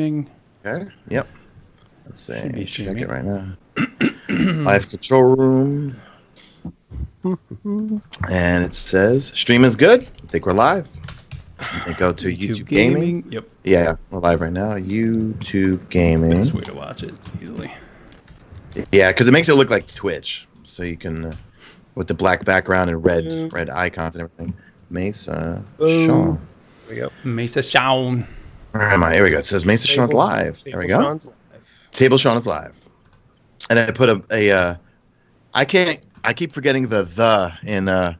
Okay. Yep. Let's see. Check it right now. Live control room. And it says stream is good. I think we're live. And go to YouTube Gaming. Yep. Yeah, we're live right now. YouTube Gaming. Best way to watch it easily. Yeah, because it makes it look like Twitch, so you can with the black background and red icons and everything. Mesa Sean. There we go. Mesa Sean. Where am I? Here we go. It says Mesa Sean's live. There we go. Table Sean is live. And I put I keep forgetting the in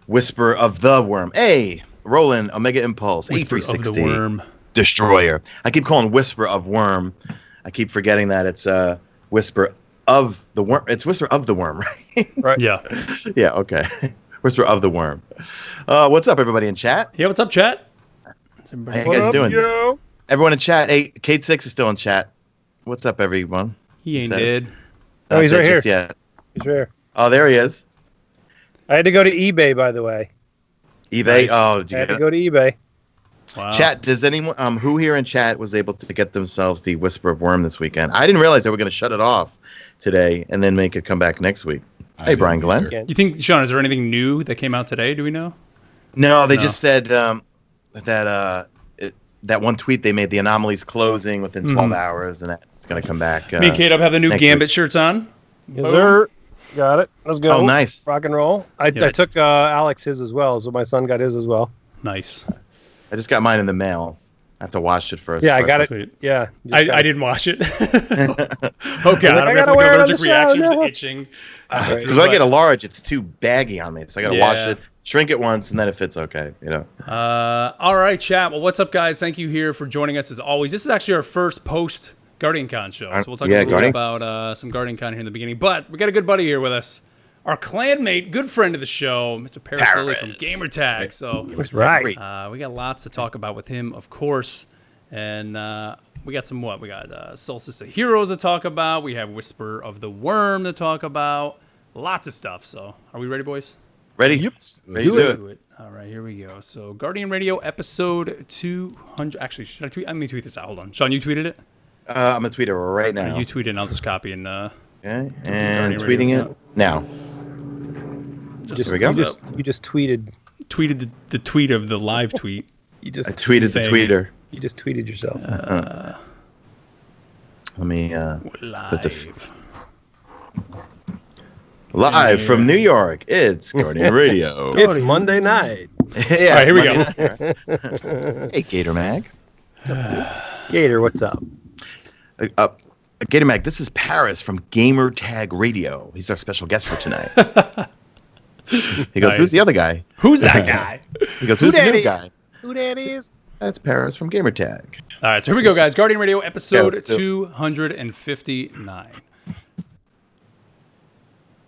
Whisper of the Worm. Hey, Roland, Omega Impulse, Whisper A360. of the Worm. Destroyer. I keep calling Whisper of Worm. I keep forgetting that it's Whisper of the Worm. It's Whisper of the Worm, right? Right. Yeah. Yeah, okay. Whisper of the Worm. What's up, everybody in chat? Yeah, what's up, chat? How you guys doing? Yo? Everyone in chat. Hey, Kate 6 is still in chat. What's up, everyone? He ain't dead. Oh, he's right here. Yet. He's right here. Oh, there he is. I had to go to eBay, by the way. eBay. Nice. Oh, did you I had get to go to eBay. Wow. Chat, does anyone who here in chat was able to get themselves the Whisper of Worm this weekend? I didn't realize they were going to shut it off today and then make it come back next week. Hey, Brian Glenn. You think, Sean, is there anything new that came out today? Do we know? No, they just said that one tweet they made, the anomaly's closing within 12 hours, and that's going to come back. Me and Kate-Up have the new Gambit week. shirts on. Yes, sir. Got it. Let's go. Oh, nice. Rock and roll. I took Alex his as well, so my son got his as well. Nice. I just got mine in the mail. I have to wash it first. Yeah, I got it. Sweet. Yeah. I didn't wash it. Oh, God. I'm gotta having wear it on allergic the show, reactions, no. itching. Because when I get a large, it's too baggy on me, so I got to wash Yeah. it, shrink it once, and then it fits okay. You know. All right, chat. Well, what's up, guys? Thank you here for joining us as always. This is actually our first post Guardian Con show, so we'll talk a little bit about some Guardian Con here in the beginning. But we got a good buddy here with us, our clanmate, good friend of the show, Mr. Paris Lilly from Gamertag. So That's right. we got lots to talk about with him, of course, and we got some what? We got Solstice of Heroes to talk about. We have Whisper of the Worm to talk about. Lots of stuff. So, are we ready, boys? Ready? Yep. Ready to do it. All right, here we go. So, Guardian Radio episode 200. Actually, should I tweet? I'm going to tweet this out. Hold on. Sean, you tweeted it? I'm going to tweet it right now. You tweet it, and I'll just copy and... Okay, and Guardian tweeting Radio it now. Just There we go. You just tweeted. Tweeted the tweet of the live tweet. You just I tweeted the tweeter. You just tweeted yourself. Let me Live. put the live from New York. It's Guardian Radio. It's Monday night. Yeah. All right, here we go. Hey, Gator Mag. Gator, what's up? Gator Mag, this is Paris from Gamer Tag Radio. He's our special guest for tonight. He goes, Nice. Who's the other guy? Who's that guy? He goes, Who's the new guy? Who that is? That's Paris from Gamer Tag. All right, so here we go, guys. Guardian Radio episode Yeah, so- 259.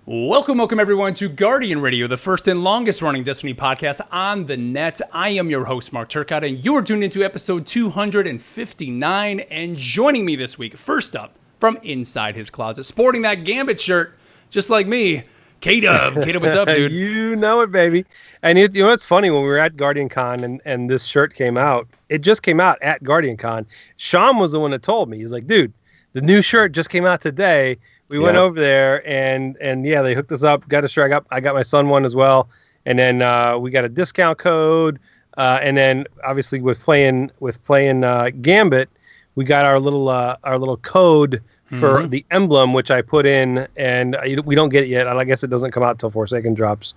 Welcome, everyone, to Guardian Radio, the first and longest-running Destiny podcast on the net. I am your host, Mark Turcotte, and you are tuned into episode 259. And joining me this week, first up, from inside his closet, sporting that Gambit shirt, just like me, K-Dub. K-Dub, what's up, dude? You know it, baby. And you know what's funny? When we were at Guardian Con and this shirt came out, it just came out at Guardian Con. Sean was the one that told me. He's like, dude, the new shirt just came out today. We went over there and yeah, they hooked us up, got us strike up. I got my son one as well. And then we got a discount code. And then obviously with playing Gambit, we got our little code for the emblem, which I put in, and we don't get it yet. I guess it doesn't come out until Forsaken drops.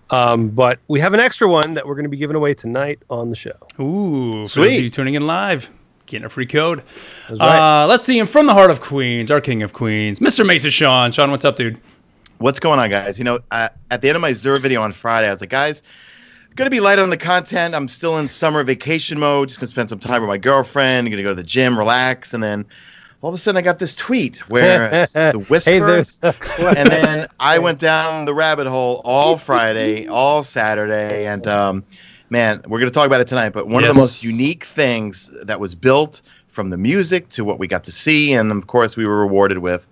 But we have an extra one that we're going to be giving away tonight on the show. Ooh, for Sweet. those of you tuning in live, getting a free code. That's right. Let's see him from the heart of Queens, our king of Queens, Mr. Mesa Sean. Sean, what's up, dude? What's going on, guys? You know, at the end of my Zer video on Friday, I was like, guys, going to be light on the content. I'm still in summer vacation mode. Just going to spend some time with my girlfriend. Going to go to the gym, relax. And then all of a sudden I got this tweet where it's the Whisper. And then I went down the rabbit hole all Friday, all Saturday. And, man, we're going to talk about it tonight. But one of the most unique things that was built from the music to what we got to see. And, of course, we were rewarded with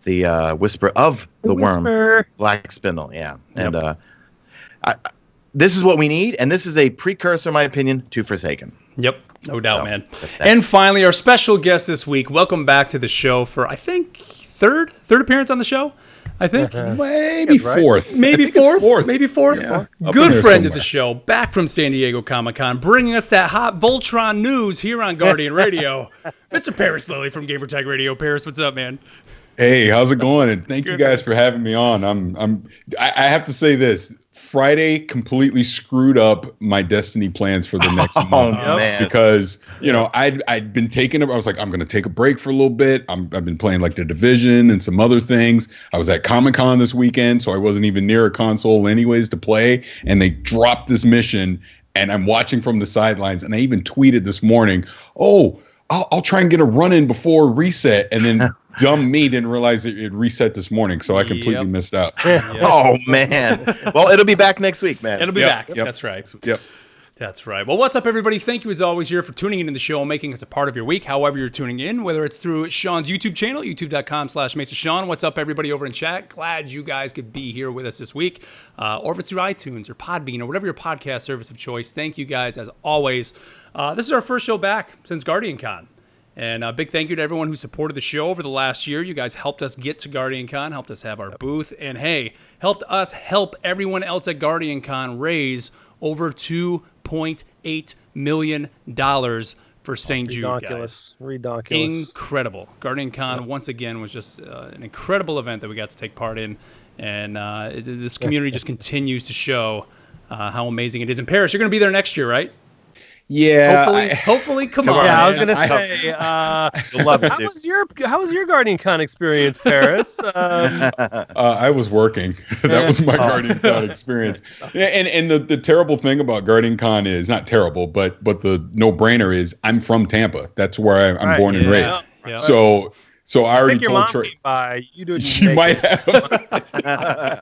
the Whisper of the Worm, Black Spindle. Yeah. And this is what we need. And this is a precursor, in my opinion, to Forsaken. Yep. No doubt, man. And finally, our special guest this week. Welcome back to the show for, I think, third appearance on the show. I think maybe fourth. Maybe fourth. Maybe fourth. Yeah, good friend of the show, back from San Diego Comic-Con, bringing us that hot Voltron news here on Guardian Radio. Mr. Paris Lilly from Gamertag Radio. Paris, what's up, man? Hey, how's it going? And thank you guys for having me on. I have to say this. Friday completely screwed up my Destiny plans for the next month because, I'd been taking I was like, I'm going to take a break for a little bit. I've been playing like The Division and some other things. I was at Comic-Con this weekend, so I wasn't even near a console anyways to play. And they dropped this mission and I'm watching from the sidelines. And I even tweeted this morning, I'll try and get a run in before reset. And then dumb me didn't realize it reset this morning, so I completely missed out. Oh, man. Well, it'll be back next week, man. It'll be back. That's right. Yep. That's right. Well, what's up, everybody? Thank you, as always, here for tuning into the show and making us a part of your week, however you're tuning in, whether it's through Sean's YouTube channel, youtube.com/Mesa Sean. What's up, everybody over in chat? Glad you guys could be here with us this week. Or if it's through iTunes or Podbean or whatever your podcast service of choice, thank you guys, as always. This is our first show back since Guardian Con. And a big thank you to everyone who supported the show over the last year. You guys helped us get to Guardian Con, helped us have our booth, and hey, helped us help everyone else at Guardian Con raise over $2.8 million for St. Jude, guys. Ridiculous. Incredible. Guardian Con, once again, was just an incredible event that we got to take part in. And this community just continues to show how amazing it is. And Paris, you're going to be there next year, right? Yeah, hopefully, come on. Yeah, I was gonna say, how was your Guardian Con experience, Paris? I was working. That was my Guardian Con experience. And the terrible thing about Guardian Con is not terrible, but the no-brainer is I'm from Tampa. That's where I'm born and raised. Yeah. So I already your told mom Trey. came by. She might have.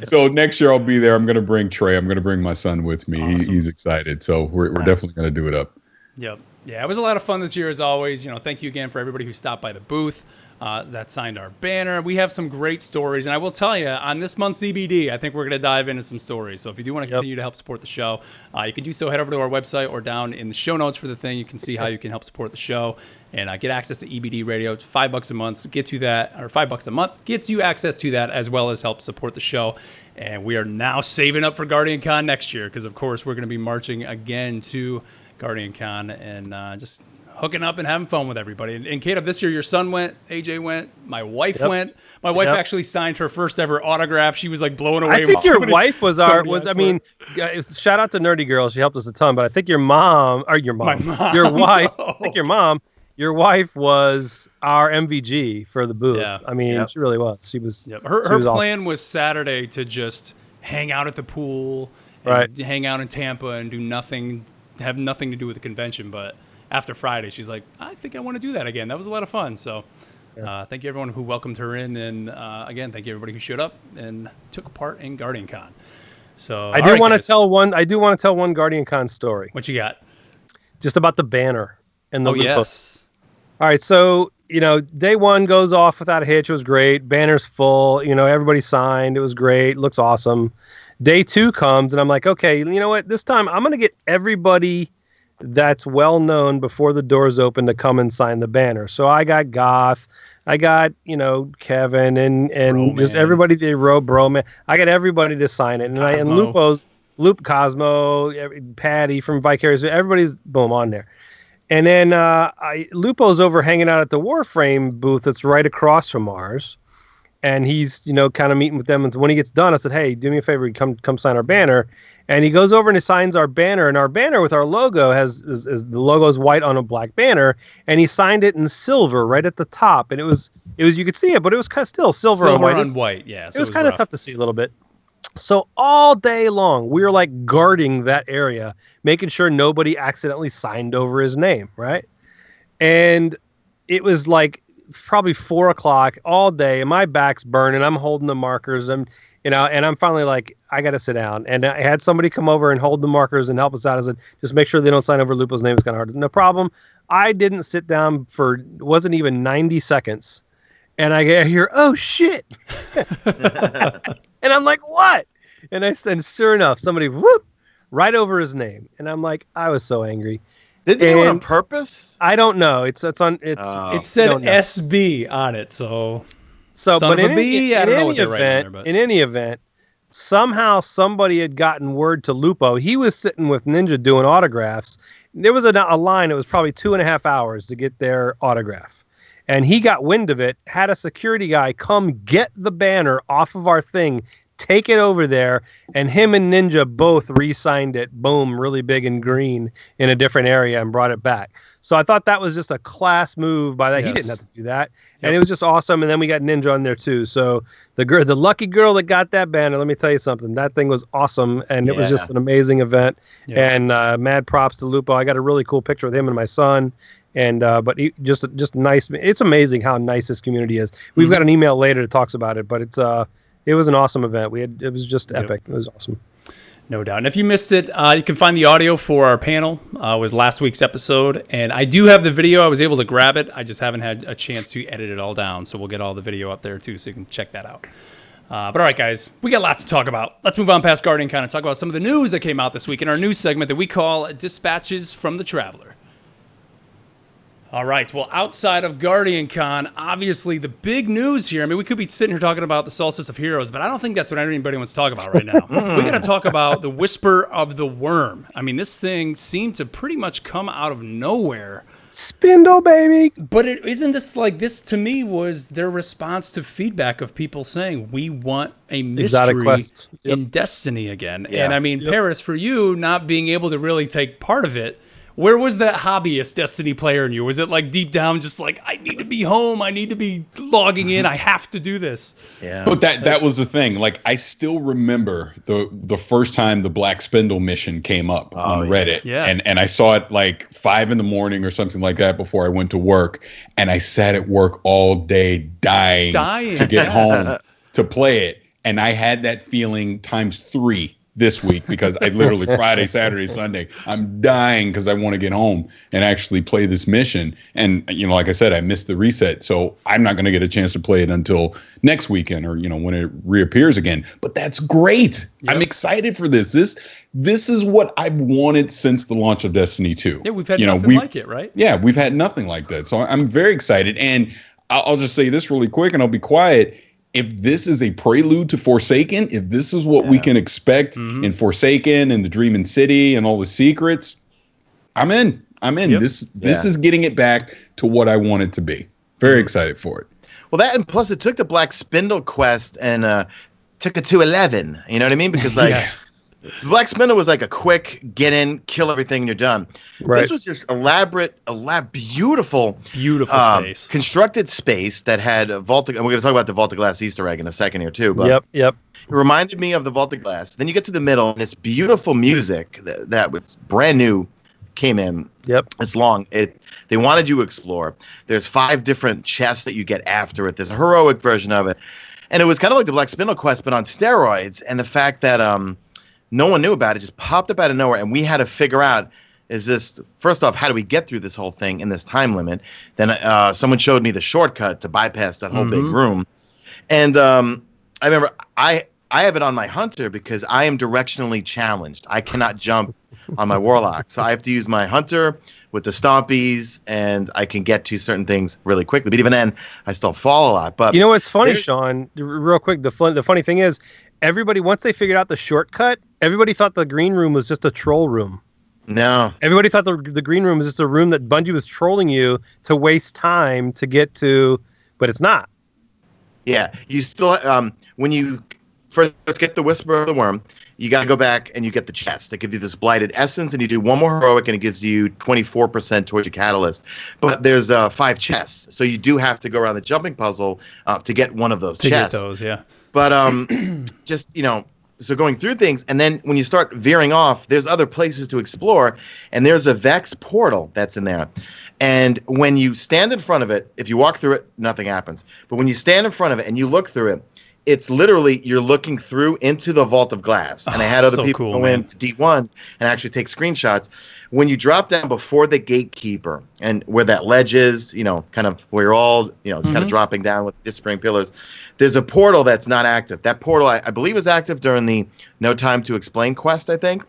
So next year I'll be there. I'm going to bring Trey. I'm going to bring my son with me. Awesome. He's excited. So we're definitely going to do it up. Yep. Yeah, it was a lot of fun this year, as always. Thank you again for everybody who stopped by the booth, that signed our banner. We have some great stories, and I will tell you, on this month's EBD, I think we're going to dive into some stories. So if you do want to continue to help support the show, you can do so. Head over to our website or down in the show notes for the thing. You can see how you can help support the show and get access to EBD Radio. It's $5 a month gets you that, or $5 a month gets you access to that, as well as help support the show. And we are now saving up for Guardian Con next year because, of course, we're going to be marching again to Guardian Con and just hooking up and having fun with everybody. And Caleb, this year your son went, AJ went, my wife went. My wife actually signed her first ever autograph. She was like blown away. I think your wife was shout out to Nerdy Girl. She helped us a ton, but I think your wife, your wife was our MVG for the booth. Yeah. I mean, she really was. She was. Yep. Her plan was Saturday to just hang out at the pool, and hang out in Tampa and do nothing, have nothing to do with the convention. But after Friday, she's like, I think I want to do that again. That was a lot of fun. So thank you everyone who welcomed her in. And again, thank you everybody who showed up and took part in Guardian Con. So I do want to tell one Guardian Con story. What you got? Just about the banner and the loot book. Yes. All right, so day one goes off without a hitch. It was great. Banner's full. Everybody signed. It was great. Looks awesome. Day two comes, and I'm like, okay, you know what? This time I'm gonna get everybody that's well known before the doors open to come and sign the banner. So I got Goth. I got Kevin and just everybody. They wrote Broman. I got everybody to sign it, and Cosmo, Patty from Vicarious. Everybody's boom on there. And then Lupo's over hanging out at the Warframe booth that's right across from ours. And he's, kind of meeting with them. And when he gets done, I said, hey, do me a favor, come sign our banner. And he goes over and he signs our banner. And our banner with our logo is the logo is white on a black banner. And he signed it in silver right at the top. And it was you could see it, but it was kind of still silver on white. Yeah. So it was kind of tough to see a little bit. So all day long, we were like guarding that area, making sure nobody accidentally signed over his name, right? And it was like probably 4 o'clock all day, and my back's burning. I'm holding the markers, and I'm finally like, I got to sit down. And I had somebody come over and hold the markers and help us out. I said, just make sure they don't sign over Lupo's name. It's kind of hard. No problem. I didn't sit down wasn't even 90 seconds. And I hear, oh, shit. And I'm like, what? And sure enough, somebody, whoop, right over his name. And I'm like, I was so angry. Did they do it on purpose? I don't know. It said SB on it, so but in any event, somehow somebody had gotten word to Lupo. He was sitting with Ninja doing autographs. There was a line. It was probably 2.5 hours to get their autograph. And he got wind of it, had a security guy come get the banner off of our thing, take it over there, and him and Ninja both re-signed it, boom, really big and green in a different area and brought it back. So I thought that was just a class move by that. Yes. He didn't have to do that. Yep. And it was just awesome. And then we got Ninja on there too. So the lucky girl that got that banner, let me tell you something, that thing was awesome. And it was just an amazing event. Yep. And mad props to Lupo. I got a really cool picture with him and my son. And but just nice. It's amazing how nice this community is. We've got an email later that talks about it, but it was an awesome event. It was just epic. It was awesome. No doubt. And if you missed it, you can find the audio for our panel. It was last week's episode. And I do have the video. I was able to grab it. I just haven't had a chance to edit it all down. So we'll get all the video up there too, so you can check that out. But all right, guys, we got lots to talk about. Let's move on past Guardian Con and talk about some of the news that came out this week in our news segment that we call Dispatches from the Traveler. All right, well, outside of Guardian Con, obviously the big news here, I mean, we could be sitting here talking about the Solstice of Heroes, but I don't think that's what anybody wants to talk about right now. We got to talk about the Whisper of the Worm. I mean, this thing seemed to pretty much come out of nowhere. Spindle, baby. But isn't this like, this to me was their response to feedback of people saying, we want a mystery in Destiny again. Yeah. And I mean, Paris, for you not being able to really take part of it, where was that hobbyist Destiny player in you? Was it like deep down just like, I need to be home, I need to be logging in, I have to do this? Yeah. But that was the thing. Like, I still remember the first time the Black Spindle mission came up on Reddit. Yeah. And I saw it like 5 a.m. or something like that before I went to work. And I sat at work all day dying to get home to play it. And I had that feeling times 3 this week, because I literally Friday, Saturday, Sunday, I'm dying because I want to get home and actually play this mission. And, you know, like I said, I missed the reset, so I'm not going to get a chance to play it until next weekend, or, you know, when it reappears again. But that's great. Yep. I'm excited for this. This is what I've wanted since the launch of Destiny 2. Yeah, we've had nothing like it, right? Yeah, we've had nothing like that. So I'm very excited. And I'll just say this really quick and I'll be quiet. If this is a prelude to Forsaken, if this is what we can expect in Forsaken and the Dreaming City and all the secrets, I'm in. Yep. This is getting it back to what I want it to be. Very excited for it. Well, that, and plus it took the Black Spindle quest and took it to 11. You know what I mean? Because like Black Spindle was like a quick get in, kill everything, and you're done. Right. This was just beautiful space, constructed space that had a vault. And we're going to talk about the Vault of Glass Easter egg in a second here too. But yep. It reminded me of the Vault of Glass. Then you get to the middle, and this beautiful music that was brand new came in. Yep. It's long. They wanted you to explore. There's 5 different chests that you get after it. There's a heroic version of it, and it was kind of like the Black Spindle quest, but on steroids. And the fact that no one knew about it, just popped up out of nowhere, and we had to figure out, is this, first off, how do we get through this whole thing in this time limit? Then someone showed me the shortcut to bypass that whole big room. And I remember I have it on my Hunter because I am directionally challenged. I cannot jump on my Warlock. So I have to use my Hunter with the Stompies, and I can get to certain things really quickly. But even then, I still fall a lot. But you know what's funny, Sean? Real quick, the funny thing is, everybody, once they figured out the shortcut, everybody thought the green room was just a troll room. No. Everybody thought the green room was just a room that Bungie was trolling you to waste time to get to, but it's not. Yeah. You still, when you first get the Whisper of the Worm, you got to go back and you get the chest. They give you this Blighted Essence, and you do one more heroic, and it gives you 24% towards your catalyst. But there's 5 chests. So you do have to go around the jumping puzzle to get one of those chests. To get those, yeah. But just, you know, so going through things, and then when you start veering off, there's other places to explore, and there's a Vex portal that's in there. And when you stand in front of it, if you walk through it, nothing happens. But when you stand in front of it and you look through it, it's literally you're looking through into the Vault of Glass. And I had other people go in to D1 and actually take screenshots. When you drop down before the gatekeeper and where that ledge is, you know, kind of where you're all, you know, it's kind of dropping down with disappearing pillars, there's a portal that's not active. That portal, I believe, is active during the No Time to Explain quest, I think.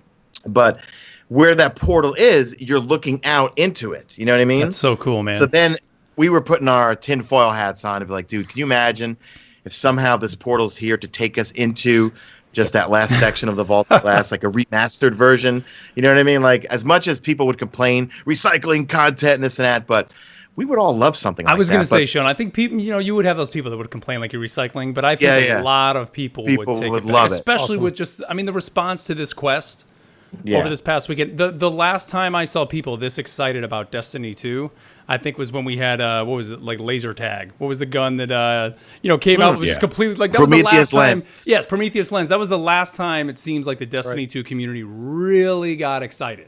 But where that portal is, you're looking out into it. You know what I mean? That's so cool, man. So then we were putting our tinfoil hats on and be like, dude, can you imagine if somehow this portal's here to take us into just that last section of the Vault of Glass, like a remastered version? You know what I mean? Like, as much as people would complain, recycling content and this and that, but we would all love something like that. I was going to say, Sean, I think people, you would have those people that would complain like you're recycling, but I think a lot of people would take it back, especially with just, the response to this quest over this past weekend. The last time I saw people this excited about Destiny 2, I think was when we had, what was it, like laser tag. What was the gun that, came out? It was just completely, like, that was the last time. Yes, Prometheus Lens. That was the last time it seems like the Destiny 2 community really got excited.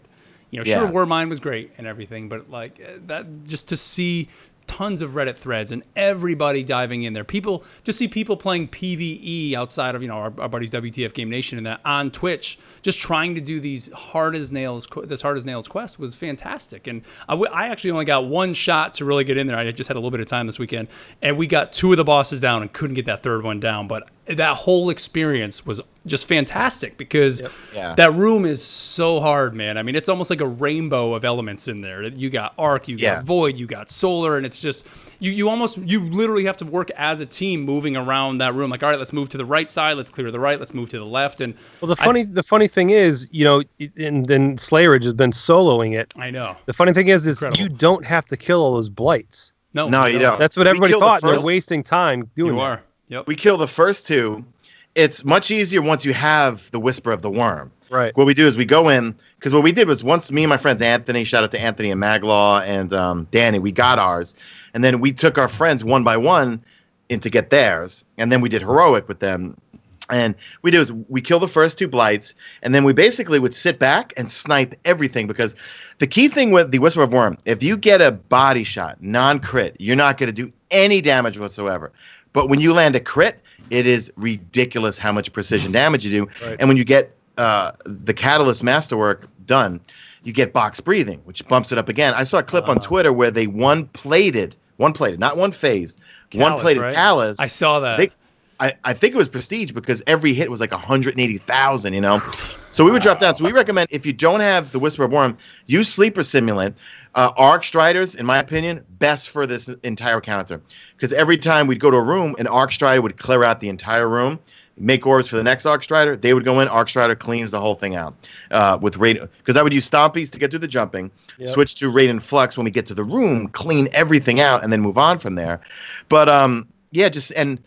Sure, Warmind was great and everything, but like that, just to see tons of Reddit threads and everybody diving in there. People just see people playing PvE outside of our buddies WTF Game Nation and that on Twitch, just trying to do these hard as nails quest was fantastic. And I actually only got one shot to really get in there. I just had a little bit of time this weekend, and we got 2 of the bosses down and couldn't get that third one down. But that whole experience was just fantastic because that room is so hard, man. I mean, it's almost like a rainbow of elements in there. You got Arc, you got Void, you got Solar, and it's just you literally have to work as a team moving around that room. Like, all right, let's move to the right side, let's clear the right, let's move to the left. And well, the funny thing is, and then Slayridge has been soloing it. I know. The funny thing is you don't have to kill all those blights. No, you don't. That's what everybody thought. They're wasting time doing that. You are. Yep. We kill the first 2. It's much easier once you have the Whisper of the Worm. Right. What we do is we go in, because what we did was once me and my friends Anthony, shout out to Anthony and Maglaw and Danny, we got ours. And then we took our friends one by one in to get theirs. And then we did heroic with them. And we do is we kill the first 2 blights, and then we basically would sit back and snipe everything, because the key thing with the Whisper of Worm, if you get a body shot, non-crit, you're not going to do any damage whatsoever. But when you land a crit, it is ridiculous how much precision damage you do. Right. And when you get the Catalyst Masterwork done, you get box breathing, which bumps it up again. I saw a clip on Twitter where they one-plated, not one-phased, one-plated right? Catalyst. I saw that. I think it was prestige because every hit was like 180,000, So we would drop down. So we recommend, if you don't have the Whisper of Worm, use Sleeper Simulant. Arc Striders, in my opinion, best for this entire counter. Because every time we'd go to a room, an Arc Strider would clear out the entire room, make orbs for the next Arc Strider. They would go in, Arc Strider cleans the whole thing out. With Radiant, because I would use Stompies to get through the jumping, switch to Radiant Flux when we get to the room, clean everything out, and then move on from there. But and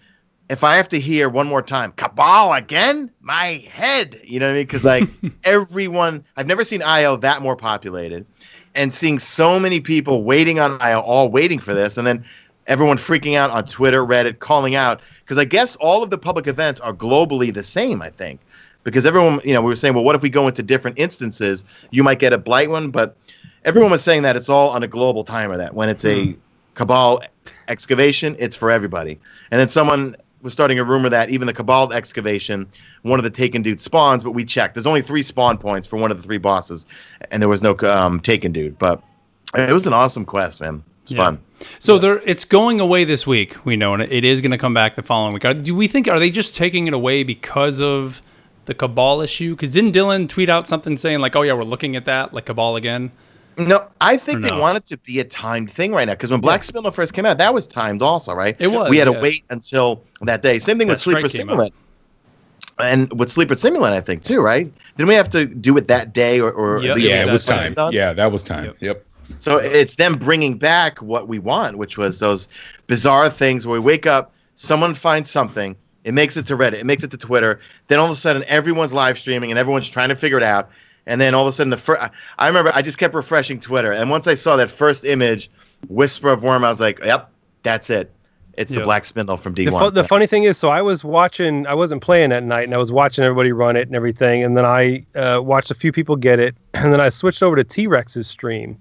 if I have to hear one more time, Cabal again, my head, you know what I mean? Because like everyone, I've never seen IO that more populated, and seeing so many people waiting on IO, all waiting for this, and then everyone freaking out on Twitter, Reddit, calling out, because I guess all of the public events are globally the same, I think. Because everyone, we were saying, well, what if we go into different instances? You might get a blight one, but everyone was saying that it's all on a global timer, that when it's a Cabal excavation, it's for everybody. And then someone was starting a rumor that even the Cabal excavation, one of the Taken Dude spawns, but we checked. There's only 3 spawn points for one of the 3 bosses, and there was no Taken Dude. But it was an awesome quest, man. It's fun. So it's going away this week, we know, and it is going to come back the following week. Do we think, are they just taking it away because of the Cabal issue? Because didn't Dylan tweet out something saying like, oh yeah, we're looking at that, like Cabal again? No, I think they want it to be a timed thing right now. Because when Black Spindle first came out, that was timed also, right? It was. We had to wait until that day. Same thing with Sleeper Simulant. And with Sleeper Simulant, I think, too, right? Didn't we have to do it that day? Or yeah, it was time. Yeah, that was time. Yep. So it's them bringing back what we want, which was those bizarre things where we wake up, someone finds something, it makes it to Reddit, it makes it to Twitter, then all of a sudden everyone's live streaming and everyone's trying to figure it out. And then all of a sudden, I remember I just kept refreshing Twitter. And once I saw that first image, Whisper of Worm, I was like, yep, that's it. It's the Black Spindle from D1. The funny thing is, so I wasn't playing at night, and I was watching everybody run it and everything. And then I watched a few people get it. And then I switched over to T-Rex's stream.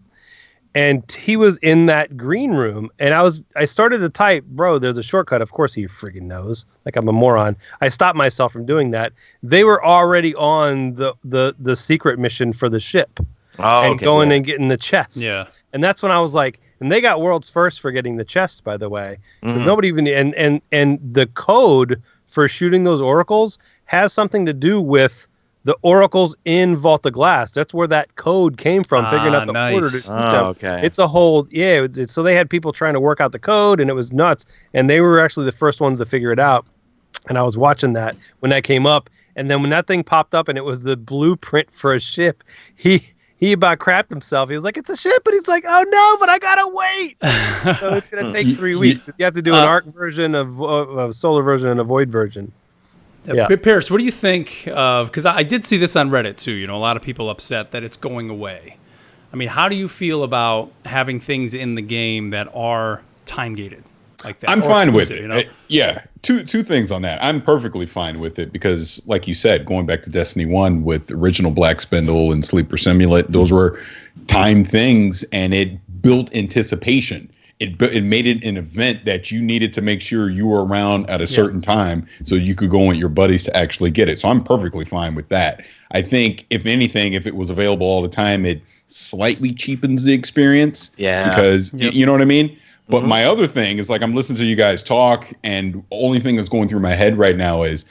And he was in that green room, and I started to type, bro, there's a shortcut. Of course he friggin' knows. Like I'm a moron. I stopped myself from doing that. They were already on the secret mission for the ship. Going and getting the chest. Yeah. And that's when I was like, and they got world's first for getting the chest, by the way. Because nobody even and the code for shooting those oracles has something to do with the oracles in Vault of Glass. That's where that code came from, figuring out the order to see them. Okay. It's a whole, so they had people trying to work out the code, and it was nuts. And they were actually the first ones to figure it out. And I was watching that when that came up. And then when that thing popped up and it was the blueprint for a ship, he about crapped himself. He was like, it's a ship. And he's like, oh no, but I got to wait. So it's going to take 3 weeks. You have to do an Arc version, a Solar version, and a Void version. Yeah. Paris, what do you think of, because I did see this on Reddit too, a lot of people upset that it's going away. I mean, how do you feel about having things in the game that are time gated like that? I'm fine with it. Yeah. Two things on that. I'm perfectly fine with it because, like you said, going back to Destiny 1 with original Black Spindle and Sleeper Simulant, those were time things, and it built anticipation. It made it an event that you needed to make sure you were around at a certain time so you could go with your buddies to actually get it. So I'm perfectly fine with that. I think, if anything, if it was available all the time, it slightly cheapens the experience. Yeah. Because, you know what I mean? But my other thing is, like, I'm listening to you guys talk, and the only thing that's going through my head right now is,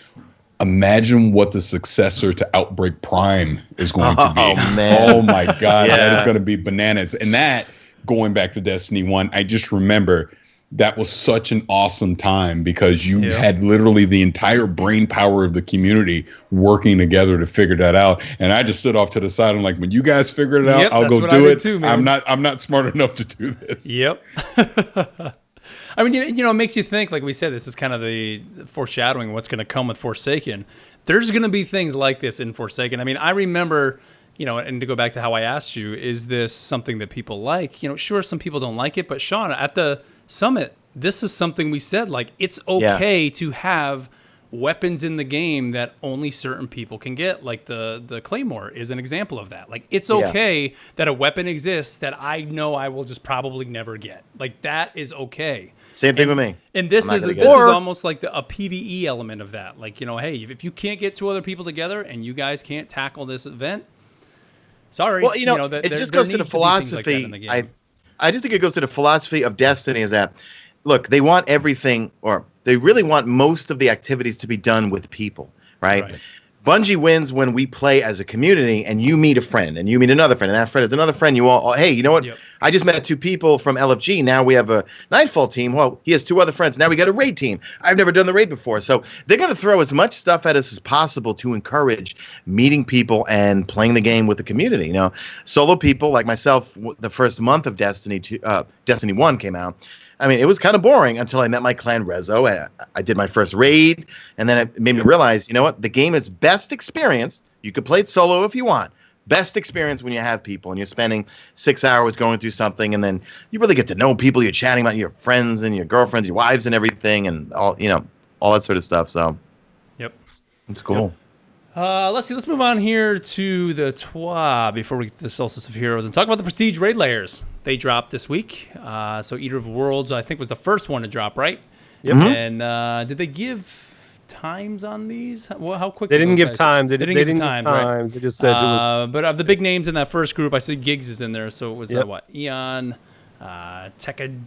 imagine what the successor to Outbreak Prime is going to be. Oh, man. Oh, my God. That is going to be bananas. And that, going back to Destiny 1, I just remember that was such an awesome time because you had literally the entire brain power of the community working together to figure that out. And I just stood off to the side. I'm like, when you guys figure it out, I'll go do it. Too, I'm not smart enough to do this. Yep. I mean, it makes you think, like we said, this is kind of the foreshadowing what's going to come with Forsaken. There's going to be things like this in Forsaken. I mean, I remember, and to go back to how I asked you, is this something that people like? Sure, some people don't like it, but Sean, at the summit, this is something we said, like, it's okay to have weapons in the game that only certain people can get. Like the Claymore is an example of that. Like, it's okay that a weapon exists that I know I will just probably never get. Like, that is okay. Same thing with me. And this is almost like a PvE element of that. Like, hey, if you can't get 2 other people together and you guys can't tackle this event, sorry. Well, it just goes to the philosophy. I just think it goes to the philosophy of Destiny is that, look, they want everything, or they really want most of the activities to be done with people, right? Bungie wins when we play as a community and you meet a friend and you meet another friend and that friend is another friend. You all, hey, you know what? I just met 2 people from LFG. Now we have a Nightfall team. Well, he has 2 other friends. Now we got a raid team. I've never done the raid before. So they're going to throw as much stuff at us as possible to encourage meeting people and playing the game with the community. Solo people like myself, the first month of Destiny 1 came out. I mean, it was kind of boring until I met my clan Rezo, and I did my first raid, and then it made me realize, you know what? The game is best experienced. You could play it solo if you want. Best experience when you have people, and you're spending 6 hours going through something, and then you really get to know people. You're chatting about your friends and your girlfriends, your wives, and everything, and all that sort of stuff. So, it's cool. Let's see. Let's move on here to the TWA before we get to the Solstice of Heroes and talk about the Prestige raid layers. They dropped this week. So Eater of Worlds, I think, was the first one to drop, right? Yep. And did they give times on these? How quick? They didn't give time. They didn't give times. Right? They just said it was. But of the big names in that first group, I see Giggs is in there. So it was Eon, the Kid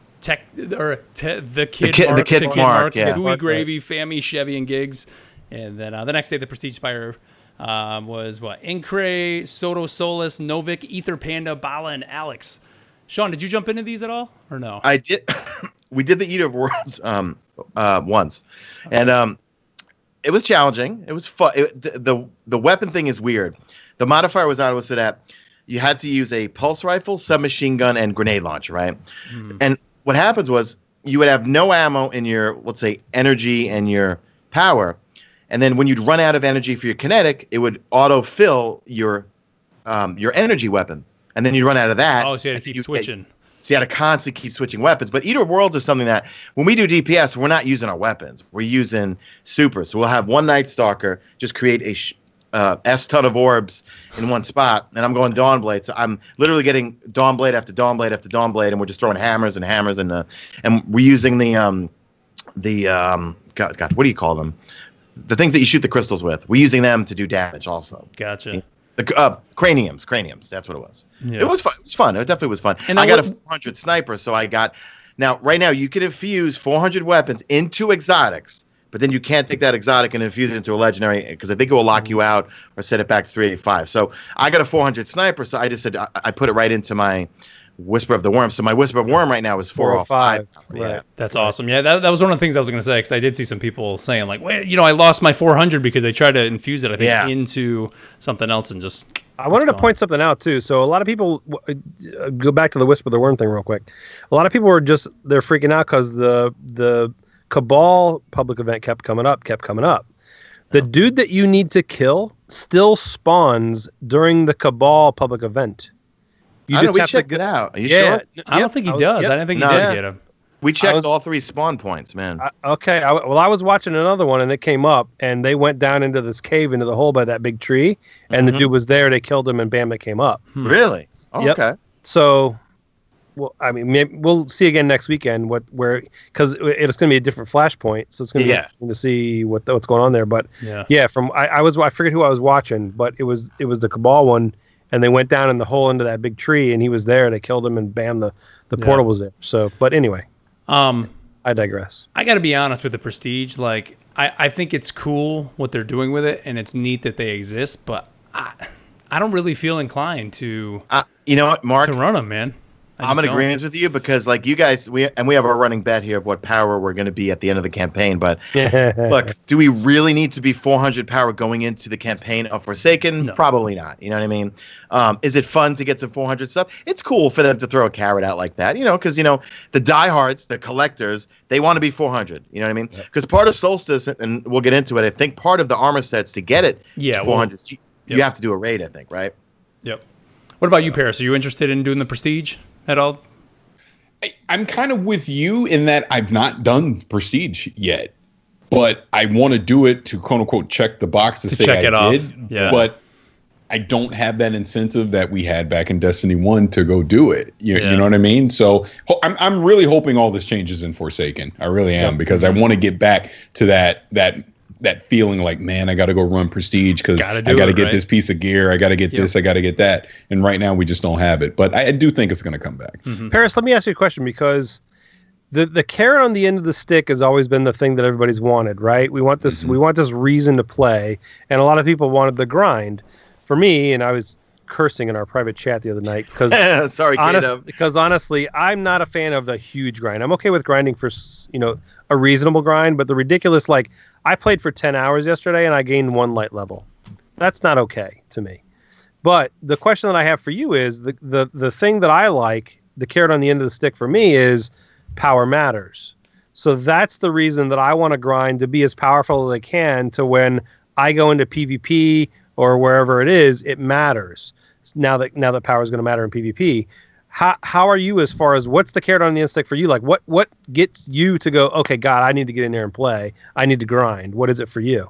Mark, Gooey Gravy, Fammy, Chevy, and Giggs. And then the next day, the Prestige Spire was Incray, Soto Solus, Novik, Ether Panda, Bala, and Alex. Sean, did you jump into these at all, or no? I did. We did the Eater of Worlds once, and it was challenging. It was fun. The weapon thing is weird. The modifier was out so that you had to use a pulse rifle, submachine gun, and grenade launcher, right? And what happens was you would have no ammo in your, let's say, energy and your power. And then when you'd run out of energy for your kinetic, it would auto-fill your energy weapon. And then you'd run out of that. Oh, so you had to keep switching. So you had to constantly keep switching weapons. But Eater of Worlds is something that, when we do DPS, we're not using our weapons. We're using supers. So we'll have one Night Stalker just create a S-ton of orbs in one spot, and I'm going Dawnblade. So I'm literally getting Dawnblade after Dawnblade after Dawnblade, and we're just throwing hammers and hammers. And we're using the God, what do you call them? The things that you shoot the crystals with. We're using them to do damage also. Gotcha. The craniums. That's what it was. Yeah. It was fun. It was fun. It definitely was fun. And I got a 400 sniper, so I got... Now, right now, you can infuse 400 weapons into exotics but then you can't take that exotic and infuse it into a legendary because I think it will lock you out or set it back to 385. So I got a 400 sniper, so I just said I put it right into my Whisper of the Worm. So my Whisper of Worm right now is 405. Right. Yeah. That's awesome. Yeah, that was one of the things I was going to say, because I did see some people saying, like, well, I lost my 400 because they tried to infuse it, I think, into something else and just... I wanted to point something out, too. So a lot of people... go back to the Whisper of the Worm thing real quick. A lot of people were they're freaking out because the Cabal public event kept coming up. The dude that you need to kill still spawns during the Cabal public event. I know, we checked it out. Are you sure? I don't think he does. I didn't think he did get him. We checked all 3 spawn points, man. Okay. I was watching another one, and it came up, and they went down into this cave, into the hole by that big tree, and the dude was there. They killed him, and bam, it came up. Really? Oh, yep. Okay. So, well, I mean, maybe we'll see again next weekend because it's going to be a different flashpoint, so it's going to be interesting to see what's going on there. But I forget who I was watching, but it was the Cabal one. And they went down in the hole into that big tree, and he was there. They killed him, and bam, the portal was there. So, but anyway, I digress. I got to be honest with the Prestige. Like, I think it's cool what they're doing with it, and it's neat that they exist. But I don't really feel inclined to. You know what, Mark? To run them, man. I'm in agreement with you because, like, you guys, we have a running bet here of what power we're going to be at the end of the campaign. But look, do we really need to be 400 power going into the campaign of Forsaken? No. Probably not. You know what I mean? Is it fun to get some 400 stuff? It's cool for them to throw a carrot out like that, because, the diehards, the collectors, they want to be 400. You know what I mean? Because part of Solstice, and we'll get into it, I think part of the armor sets to get it to 400, you have to do a raid, I think, right? Yep. What about you, Paris? Are you interested in doing the Prestige at all? I'm kind of with you in that I've not done Prestige yet, but I want to do it to quote unquote check the box to say check it off. Did. Yeah. But I don't have that incentive that we had back in Destiny 1 to go do it. You know what I mean? So I'm really hoping all this changes in Forsaken. I really am, because I want to get back to that feeling like, man, I got to go run Prestige because I got to get this piece of gear. I got to get this. I got to get that. And right now we just don't have it. But I do think it's going to come back. Mm-hmm. Paris, let me ask you a question, because the carrot on the end of the stick has always been the thing that everybody's wanted, right? We want this. We want this reason to play, and a lot of people wanted the grind. For me, and I was cursing in our private chat the other night because honestly, I'm not a fan of the huge grind. I'm okay with grinding for a reasonable grind, but the ridiculous, like, I played for 10 hours yesterday and I gained 1 light level. That's not okay to me. But the question that I have for you is the thing that I like, the carrot on the end of the stick for me, is power matters. So that's the reason that I want to grind to be as powerful as I can, to when I go into PvP or wherever it is, it matters. Now that power is going to matter in PvP. How are you as far as what's the carrot on the end stick for you? Like, what gets you to go, okay, God, I need to get in there and play. I need to grind. What is it for you?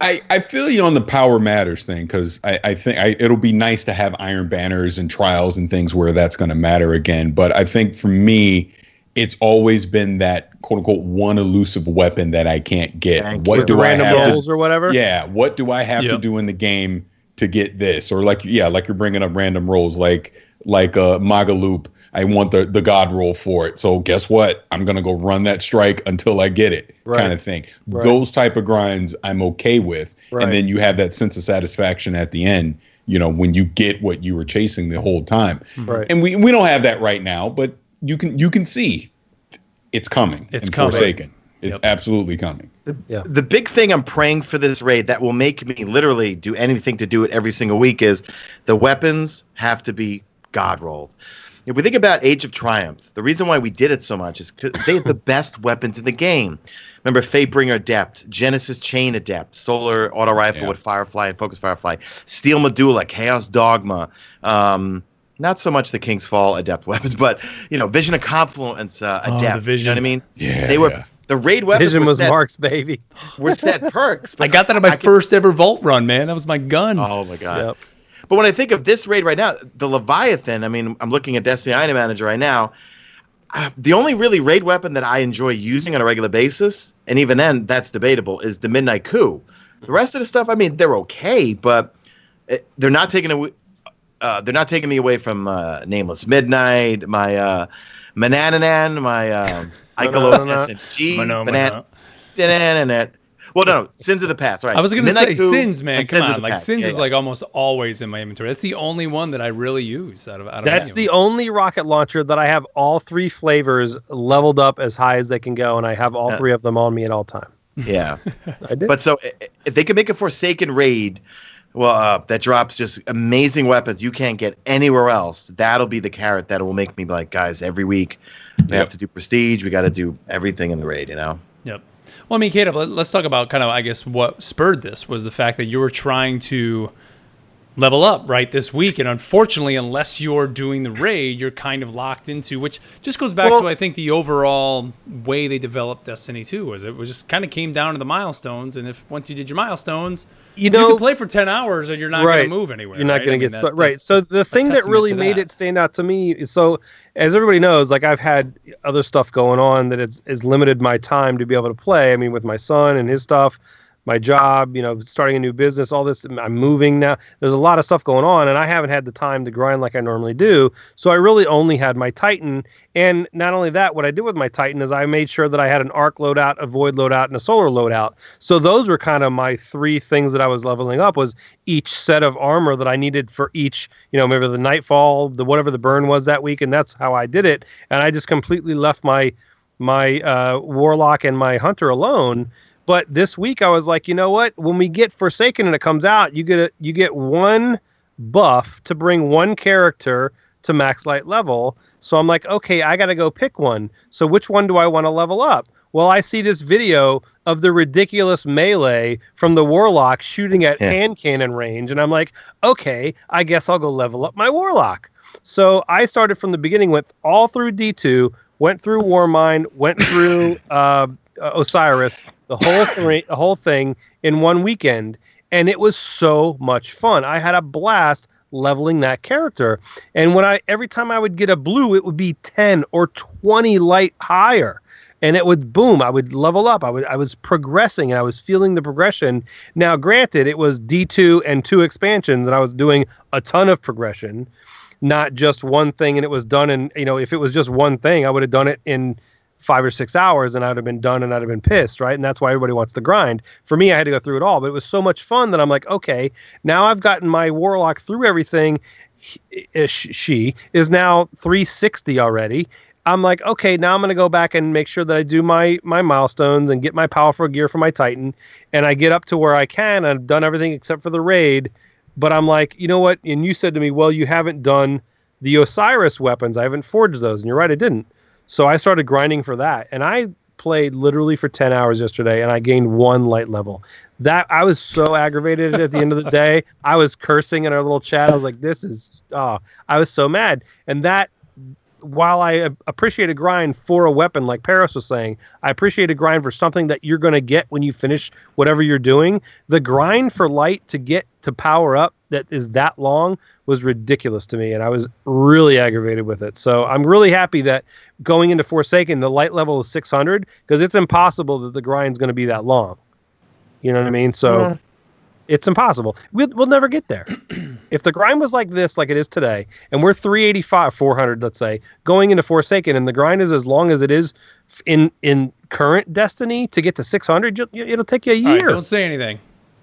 I feel you on the power matters thing, because I think it'll be nice to have Iron Banners and trials and things where that's going to matter again. But I think for me, it's always been that quote unquote one elusive weapon that I can't get. What do I have rolls or whatever? Yeah. What do I have to do in the game to get this? Or like you're bringing up random rolls, like Magaloop. I want the God roll for it. So guess what? I'm going to go run that strike until I get it, kind of thing. Right. Those type of grinds I'm okay with. Right. And then you have that sense of satisfaction at the end, when you get what you were chasing the whole time. Right. And we don't have that right now, but you can see it's coming. It's coming. Forsaken. It's absolutely coming. The big thing I'm praying for this raid that will make me literally do anything to do it every single week is the weapons have to be God rolled. If we think about Age of Triumph, the reason why we did it so much is because they had the best weapons in the game. Remember Fatebringer Adept, Genesis Chain Adept, Solar Auto Rifle with Firefly and Focus Firefly, Steel Medulla, Chaos Dogma, not so much the King's Fall Adept weapons, but Vision of Confluence Adept. The Vision. You know what I mean? Yeah, they were the raid weapons. Vision was Mark's baby. Were set perks. I got that on my first ever Vault run, man. That was my gun. Oh my god. Yep. But when I think of this raid right now, the Leviathan, I mean, I'm looking at Destiny Item Manager right now. The only really raid weapon that I enjoy using on a regular basis, and even then, that's debatable, is the Midnight Coup. The rest of the stuff, I mean, they're okay, but they're not taking me away from Nameless Midnight, my Manananan, my Ikelos SMG. Well, no, Sins of the Past. Right. I was going to say Midnight Sins, man. Come on. Like, Past. Sins is like almost always in my inventory. That's the only one that I really use out of That's the only rocket launcher that I have all 3 flavors leveled up as high as they can go, and I have all 3 of them on me at all time. Yeah. I did. But so if they could make a Forsaken raid, well, that drops just amazing weapons you can't get anywhere else, that'll be the carrot that will make me like, guys, every week we have to do prestige. We got to do everything in the raid, you know? Yep. Well, I mean, Caleb, let's talk about kind of, I guess, what spurred this was the fact that you were trying to level up, right, this week. And unfortunately, unless you're doing the raid, you're kind of locked into, which just goes back to, I think, the overall way they developed Destiny 2 was it was just kind of came down to the milestones. And if once you did your milestones, you can play for 10 hours and you're not going to move anywhere. You're not going to get stuck. Right. So the thing that really made it stand out to me is, so as everybody knows, like I've had other stuff going on that is limited my time to be able to play. I mean, with my son and his stuff, my job, starting a new business, all this, I'm moving now. There's a lot of stuff going on, and I haven't had the time to grind like I normally do. So I really only had my Titan. And not only that, what I did with my Titan is I made sure that I had an arc loadout, a void loadout, and a solar loadout. So those were kind of my 3 things that I was leveling up, was each set of armor that I needed for each, maybe the Nightfall, whatever the burn was that week, and that's how I did it. And I just completely left my Warlock and my Hunter alone. But this week I was like, you know what? When we get Forsaken and it comes out, you get 1 buff to bring 1 character to max light level. So I'm like, okay, I got to go pick one. So which one do I want to level up? Well, I see this video of the ridiculous melee from the Warlock shooting at hand cannon range, and I'm like, okay, I guess I'll go level up my Warlock. So I started from the beginning, went all through D2, went through Warmind, went through Osiris, the whole thing in one weekend, and it was so much fun. I had a blast leveling that character, and every time I would get a blue, it would be 10 or 20 light higher, and it would boom. I would level up. I was progressing, and I was feeling the progression. Now, granted, it was D2 and 2 expansions, and I was doing a ton of progression, not just one thing, and it was done in, if it was just one thing, I would have done it in 5 or 6 hours and I'd have been done and I'd have been pissed, right? And that's why everybody wants to grind. For me, I had to go through it all, but it was so much fun that I'm like, okay, now I've gotten my Warlock through everything. She is now 360 already. I'm like, okay, now I'm going to go back and make sure that I do my milestones and get my powerful gear for my Titan. And I get up to where I can. I've done everything except for the raid. But I'm like, you know what? And you said to me, well, you haven't done the Osiris weapons. I haven't forged those. And you're right, I didn't. So I started grinding for that, and I played literally for 10 hours yesterday, and I gained 1 light level. That I was so aggravated at the end of the day. I was cursing in our little chat. I was like, I was so mad. And that, while I appreciate a grind for a weapon, like Paris was saying, I appreciate a grind for something that you're going to get when you finish whatever you're doing. The grind for light to get to power up that is that long was ridiculous to me, and I was really aggravated with it. So I'm really happy that going into Forsaken, the light level is 600, because it's impossible that the grind's going to be that long. You know what I mean? So it's impossible. We'll never get there. If the grind was like this, like it is today, and we're 385, 400, let's say, going into Forsaken, and the grind is as long as it is in current Destiny to get to 600, it'll take you a year. All right, don't say anything.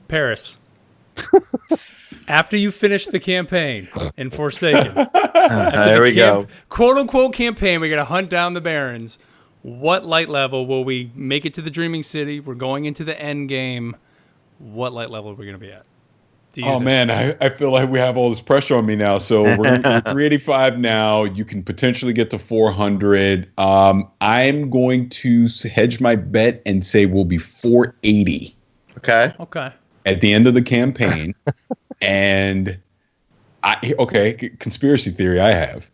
Paris. After you finish the campaign in Forsaken, there we go. Quote unquote campaign, we got to hunt down the Barons. What light level will we make it to the Dreaming City? We're going into the end game. What light level are we going to be at? Man, I feel like we have all this pressure on me now. So we're 385 now. You can potentially get to 400. I'm going to hedge my bet and say we'll be 480. Okay. At the end of the campaign. And conspiracy theory I have.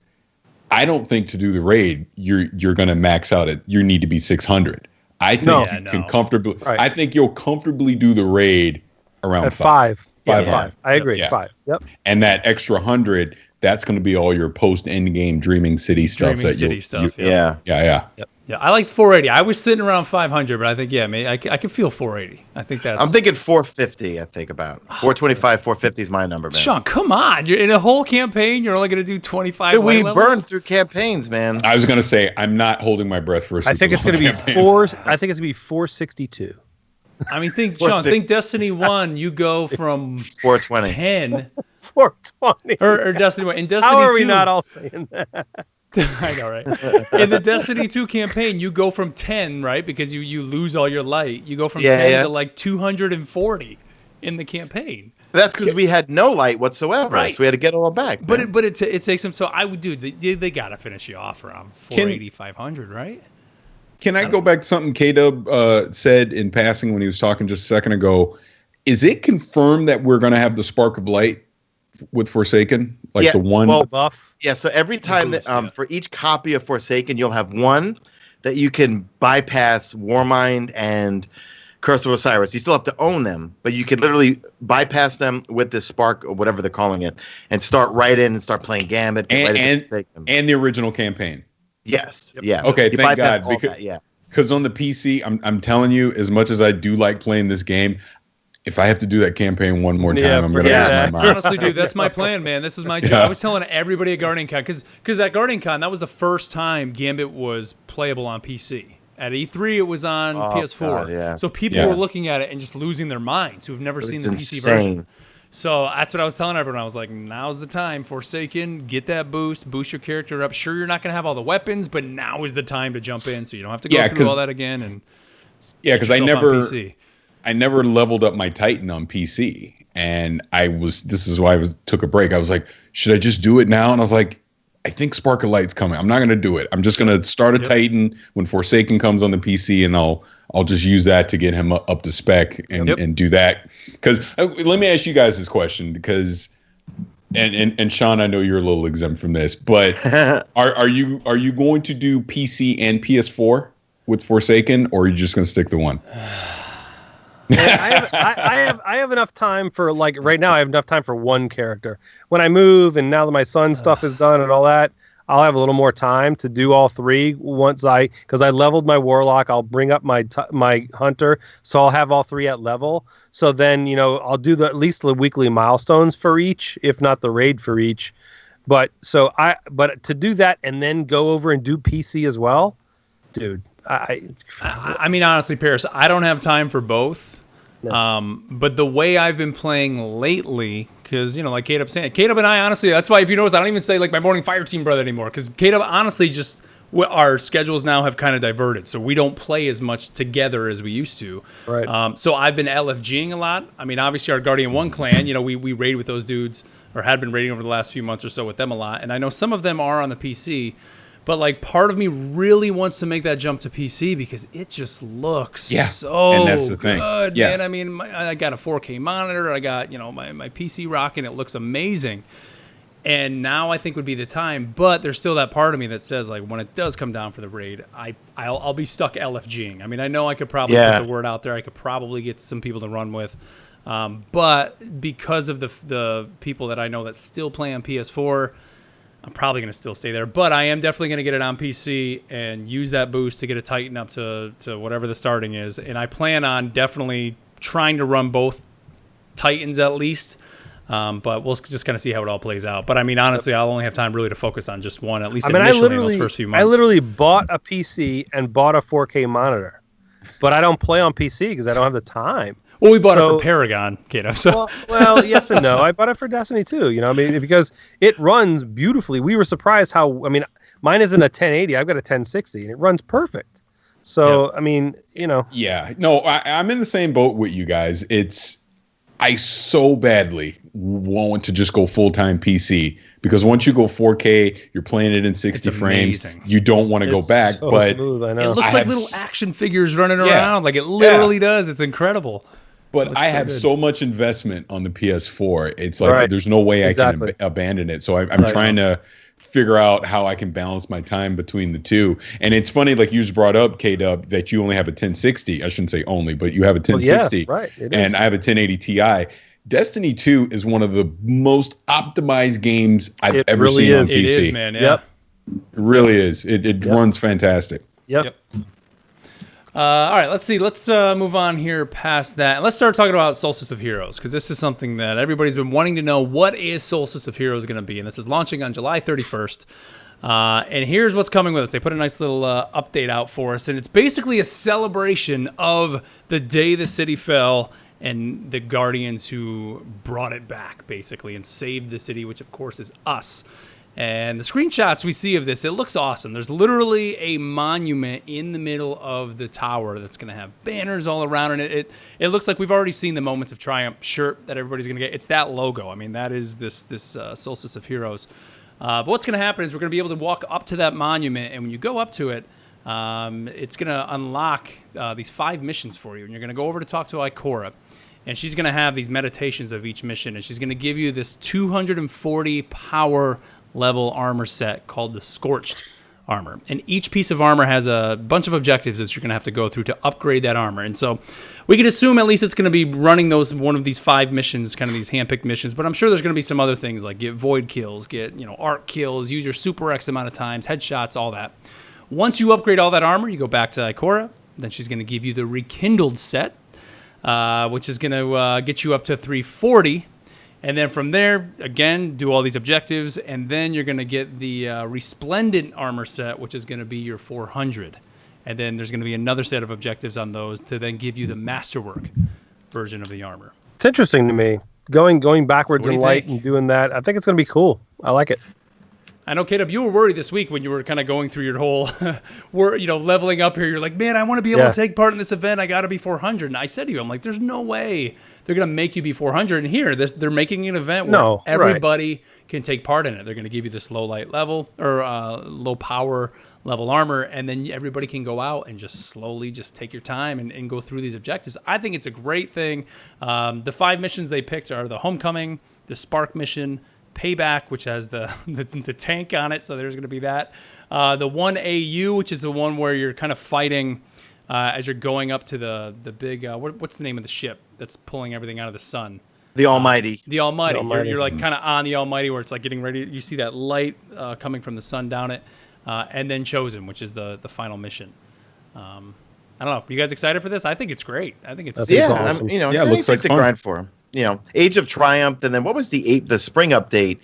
I don't think to do the raid, you're going to max out you need to be 600. I think can comfortably. Right. I think you'll comfortably do the raid around at 5. 5. I agree. Yeah. 5. Yep. And that extra 100, that's going to be all your post end game Dreaming City stuff. Dreaming City stuff. Yeah. Yep. Yeah, I like 480. I was sitting around 500, but I think I can feel 480. I think that's. I'm thinking 450. I think about 425, 450 is my number, man. Sean, come on! You're in a whole campaign. You're only going to do 25. Dude, we burn through campaigns, man. I was gonna say I'm not holding my breath for a super I think it's going to be campaign. 4. I think it's going to be 462. I mean, Sean, think Destiny 1. You go from 420, 10, 420, or Destiny 1. In Destiny How are 2, we not all saying that? I know, right? In the Destiny 2 campaign, you go from 10, right? Because you lose all your light. You go from 10 to like 240 in the campaign. That's because we had no light whatsoever, Right. so we had to get it all back. But it takes them. So I would do. They got to finish you off around 480, 500, right? Can I go back to something K-Dub said in passing when he was talking just a second ago? Is it confirmed that we're going to have the Spark of Light with Forsaken? Like the one buff? Yeah, so every time boost, that for each copy of Forsaken, you'll have one that you can bypass Warmind and Curse of Osiris. You still have to own them, but you can literally bypass them with this Spark or whatever they're calling it, and start right in and start playing Gambit. and the original campaign. Yes, Yep. yeah. Okay, You thank bypass God. all Because that, yeah. on the PC, I'm telling you, as much as I do like playing this game, if I have to do that campaign one more time, I'm going to lose my mind. Honestly, dude, that's my plan, man. This is my job. Yeah. I was telling everybody at Guardian Con, because at Guardian Con, that was the first time Gambit was playable on PC. At E3, it was on PS4. God, yeah. So people were looking at it and just losing their minds who've never seen the PC version. So that's what I was telling everyone. I was like, now's the time. Forsaken, get that boost your character up. Sure, you're not going to have all the weapons, but now is the time to jump in so you don't have to go through all that again. And because I never leveled up my Titan on PC, and this is why I took a break. I was like, should I just do it now? And I was like, I think Spark of Light's coming. I'm not going to do it. I'm just going to start a Titan when Forsaken comes on the PC, and I'll just use that to get him up to spec and do that. Because let me ask you guys this question, because and Sean, I know you're a little exempt from this, but are you going to do PC and PS4 with Forsaken, or are you just going to stick to one? I have enough time for, like, right now I have enough time for one character. When I move and now that my son's stuff is done and all that, I'll have a little more time to do all three because I leveled my Warlock. I'll bring up my Hunter, so I'll have all three at level. So then, I'll do at least the weekly milestones for each, if not the raid for each. But to do that and then go over and do PC as well, dude. I mean, honestly, Paris, I don't have time for both. No. But the way I've been playing lately, because, like K-Dub saying, K-Dub and I, honestly, that's why if you notice, I don't even say like my morning fire team brother anymore, because K-Dub, honestly, just our schedules now have kind of diverted, so we don't play as much together as we used to. Right. So I've been LFGing a lot. I mean, obviously our Guardian 1 clan, we raid with those dudes, or had been raiding over the last few months or so with them a lot, and I know some of them are on the PC. But, like, part of me really wants to make that jump to PC because it just looks so and that's the thing. Good, man. I mean, I got a 4K monitor. I got, my PC rocking. It looks amazing. And now I think would be the time. But there's still that part of me that says, like, when it does come down for the raid, I'll be stuck LFGing. I mean, I know I could probably put the word out there. I could probably get some people to run with. But because of the people that I know that still play on PS4, I'm probably going to still stay there, but I am definitely going to get it on PC and use that boost to get a Titan up to whatever the starting is. And I plan on definitely trying to run both Titans at least, but we'll just kind of see how it all plays out. But I mean, honestly, I'll only have time really to focus on just one, at least initially in those first few months. I literally bought a PC and bought a 4K monitor, but I don't play on PC because I don't have the time. Well, we bought it for Paragon, Kato. So. Well, yes and no. I bought it for Destiny too. Because it runs beautifully. We were surprised how. I mean, mine isn't a 1080. I've got a 1060, and it runs perfect. So I mean, Yeah. No, I'm in the same boat with you guys. I so badly want to just go full-time PC because once you go 4K, you're playing it in 60 frames. You don't want to go back. So but smooth, I know. It looks like little action figures running around. Like it literally does. It's incredible. But I have so much investment on the PS4. It's like there's no way I can abandon it. So I'm trying to figure out how I can balance my time between the two. And it's funny, like you just brought up, K-Dub, that you only have a 1060. I shouldn't say only, but you have a 1060. Well, yeah, right. And I have a 1080 Ti. Destiny 2 is one of the most optimized games I've ever seen on PC. It is, man. Yeah. Yep. It really is. It runs fantastic. Yep. All right, let's see. Let's move on here past that. And let's start talking about Solstice of Heroes, because this is something that everybody's been wanting to know. What is Solstice of Heroes going to be? And this is launching on July 31st. And here's what's coming with us. They put a nice little update out for us, and it's basically a celebration of the day the city fell and the Guardians who brought it back, basically, and saved the city, which, of course, is us. And the screenshots we see of this, it looks awesome. There's literally a monument in the middle of the tower that's going to have banners all around it. It looks like we've already seen the Moments of Triumph shirt that everybody's going to get. It's that logo. I mean, that is this Solstice of Heroes. But what's going to happen is we're going to be able to walk up to that monument, and when you go up to it, it's going to unlock these 5 missions for you. And you're going to go over to talk to Ikora, and she's going to have these meditations of each mission, and she's going to give you this 240 power level armor set called the Scorched armor. And each piece of armor has a bunch of objectives that you're going to have to go through to upgrade that armor. And so we can assume at least it's going to be running one of these 5 missions, kind of these handpicked missions, but I'm sure there's going to be some other things like get void kills, get, arc kills, use your super X amount of times, headshots, all that. Once you upgrade all that armor, you go back to Ikora, then she's going to give you the Rekindled set, which is going to get you up to 340. And then from there, again, do all these objectives, and then you're going to get the Resplendent armor set, which is going to be your 400. And then there's going to be another set of objectives on those to then give you the Masterwork version of the armor. It's interesting to me. Going backwards in light and doing that, I think it's going to be cool. I like it. I know, Caleb, you were worried this week when you were kind of going through your whole, leveling up here. You're like, man, I want to be able to take part in this event. I got to be 400. And I said to you, I'm like, there's no way they're going to make you be 400. And here, they're making an event where everybody can take part in it. They're going to give you this low light level or low power level armor, and then everybody can go out and just slowly just take your time and go through these objectives. I think it's a great thing. The 5 missions they picked are the Homecoming, the Spark mission, Payback, which has the tank on it, so there's going to be that. The 1AU, which is the one where you're kind of fighting as you're going up to the big, what's the name of the ship that's pulling everything out of the sun? The Almighty. The Almighty. You're like kind of on the Almighty where it's like getting ready. You see that light coming from the sun down it. And then Chosen, which is the final mission. I don't know. You guys excited for this? I think it's great. I think it's awesome. It looks like to grind for them. Age of Triumph, and then what was the spring update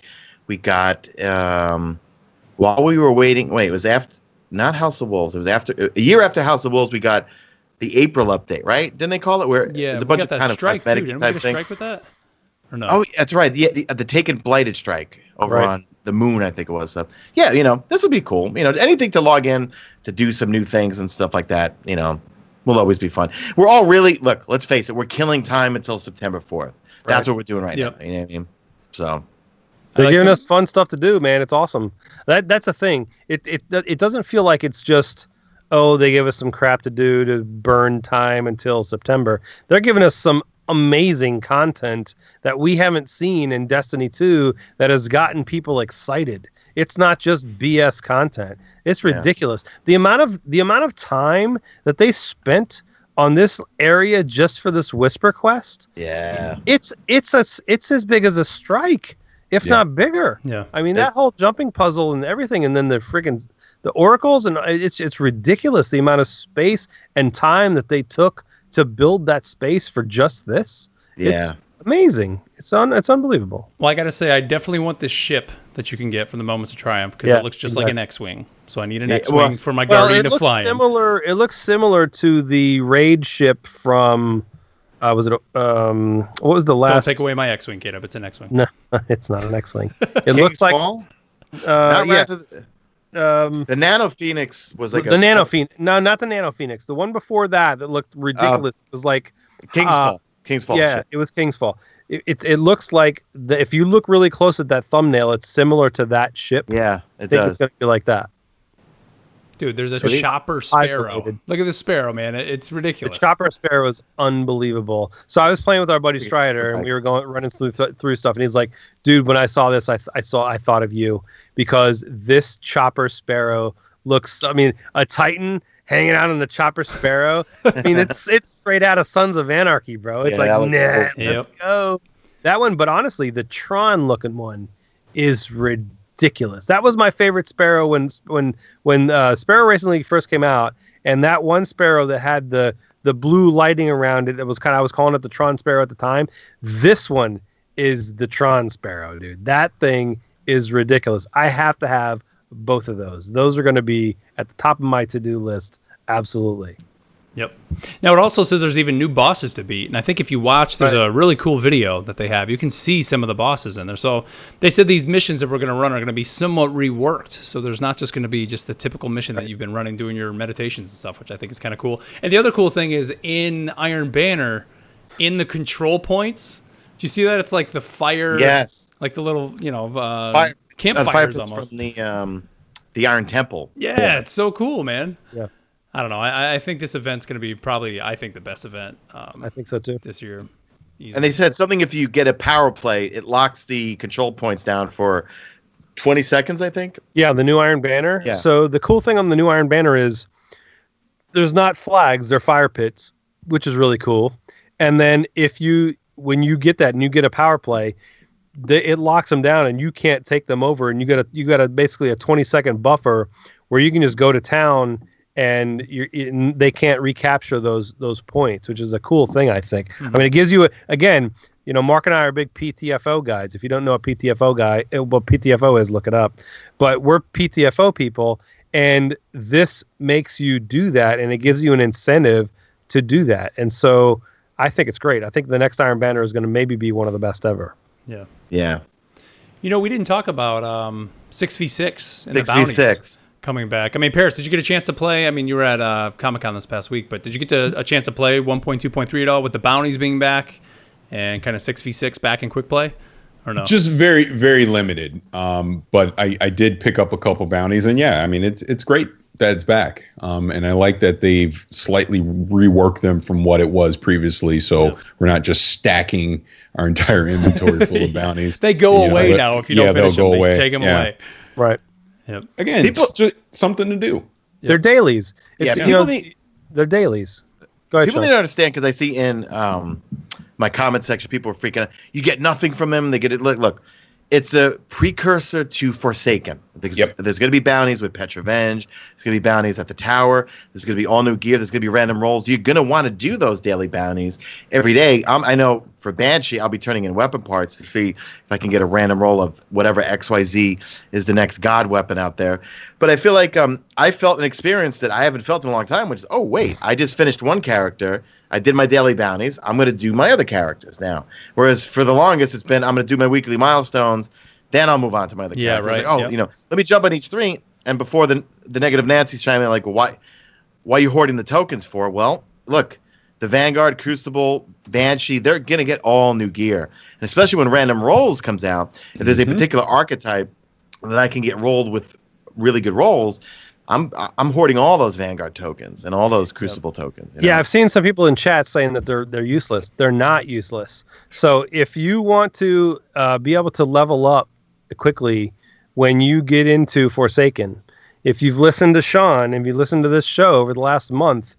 we got while we were waiting? Wait, it was after, not House of Wolves. It was after a year after House of Wolves. We got the April update, right? Didn't they call it? Where there's a bunch of kind of cosmetic Didn't type we get a thing. strike with that? Or no? Oh, that's right. The Taken Blighted strike over on the moon, I think it was. So yeah, this will be cool. Anything to log in to do some new things and stuff like that. Will always be fun. We're all look. Let's face it. We're killing time until September 4th. That's what we're doing right now. You know what I mean? So they're giving us fun stuff to do, man. It's awesome. That's a thing. It doesn't feel like it's just they give us some crap to do to burn time until September. They're giving us some amazing content that we haven't seen in Destiny 2 that has gotten people excited. It's not just BS content. It's ridiculous. The amount of time that they spent on this area just for this Whisper quest. Yeah. It's as big as a strike, if not bigger. Yeah. I mean, that whole jumping puzzle and everything, and then the oracles, and it's ridiculous the amount of space and time that they took to build that space for just this. Yeah. It's amazing. It's unbelievable. Well, I got to say, I definitely want this ship that you can get from the Moments of Triumph because it looks just like an X-Wing. So I need an X-Wing for my Guardian to fly in. It looks similar to the raid ship from, what was the last? Don't take away my X-Wing, Caleb. It's an X-Wing. No, it's not an X-Wing. It looks like... the Nano Phoenix was like the Nano Phoenix. No, not the Nano Phoenix. The one before that looked ridiculous. It was like Kingsfall. Kingsfall. Yeah, ship. it was Kingsfall. It looks like if you look really close at that thumbnail, it's similar to that ship. Yeah, I think it's gonna be like that. Dude, there's a chopper sparrow. Look at the sparrow, man. It's ridiculous. The chopper sparrow is unbelievable. So I was playing with our buddy Strider, and we were running through stuff, and he's like, "Dude, when I saw this, I thought of you because this chopper sparrow looks. I mean, a Titan hanging out on the chopper sparrow. I mean, it's straight out of Sons of Anarchy, bro. It's let's go. That one, but honestly, the Tron looking one is ridiculous. ridiculous. That was my favorite Sparrow when Sparrow Racing League first came out, and that one Sparrow that had the blue lighting around it. It was I was calling it the Tron Sparrow at the time. This one is the Tron Sparrow, dude. That thing is ridiculous. I have to have both of those. Those are going to be at the top of my to-do list. Absolutely. Yep. Now it also says there's even new bosses to beat, and I think if you watch, there's a really cool video that they have. You can see some of the bosses in there. So they said these missions that we're going to run are going to be somewhat reworked. So there's not just going to be just the typical mission that you've been running, doing your meditations and stuff, which I think is kind of cool. And the other cool thing is in Iron Banner, in the control points, do you see that? It's like the fire, yes, like the little fire campfires almost from the Iron Temple. Yeah, it's so cool, man. Yeah. I don't know. I think this event's going to be probably, I think, the best event. I think so too. This year. Easily. And they said something, if you get a power play, it locks the control points down for 20 seconds, I think. Yeah, the new Iron Banner. Yeah. So the cool thing on the new Iron Banner is there's not flags, they're fire pits, which is really cool. And then when you get that and you get a power play, it locks them down and you can't take them over, and you got a basically a 20-second buffer where you can just go to town and they can't recapture those points, which is a cool thing, I think. Mm-hmm. I mean, it gives you again, Mark and I are big PTFO guys. If you don't know what PTFO is, look it up. But we're PTFO people, and this makes you do that, and it gives you an incentive to do that. And so I think it's great. I think the next Iron Banner is going to maybe be one of the best ever. Yeah. Yeah. We didn't talk about 6v6 and the Bounties coming back. I mean, Paris, did you get a chance to play? I mean, you were at Comic-Con this past week, but did you get a chance to play 1.2.3 at all with the Bounties being back and kind of 6v6 back in quick play? Or no? Just very, very limited. But I did pick up a couple Bounties, and yeah, I mean, it's great that it's back. And I like that they've slightly reworked them from what it was previously, so we're not just stacking our entire inventory full of Bounties. They go away now if you don't finish them. They take them away. Right. Yep. Again, it's just something to do. Yep. They're dailies. They're dailies. Go ahead, people Sean. need to understand, because I see in my comment section, people are freaking out. You get nothing from them. They get it. Look, it's a precursor to Forsaken. There's going to be bounties with Petrovenge. There's going to be bounties at the tower. There's going to be all new gear. There's going to be random rolls. You're going to want to do those daily bounties every day. I know for Banshee, I'll be turning in weapon parts to see if I can get a random roll of whatever XYZ is the next god weapon out there. But I feel like I felt an experience that I haven't felt in a long time, which is, oh, wait, I just finished one character. I did my daily bounties. I'm going to do my other characters now. Whereas for the longest, it's been I'm going to do my weekly milestones, then I'll move on to my other characters. Yeah, right. Like, let me jump on each three. And before the negative Nancy's chiming in, like, well, why are you hoarding the tokens for? Well, look, the Vanguard, Crucible, Banshee, they're going to get all new gear. And especially when random rolls comes out, if there's a particular archetype that I can get rolled with really good rolls, I'm hoarding all those Vanguard tokens and all those Crucible tokens. Yeah, I've seen some people in chat saying that they're useless. They're not useless. So if you want to be able to level up quickly when you get into Forsaken, if you've listened to Sean, if you listened to this show over the last month,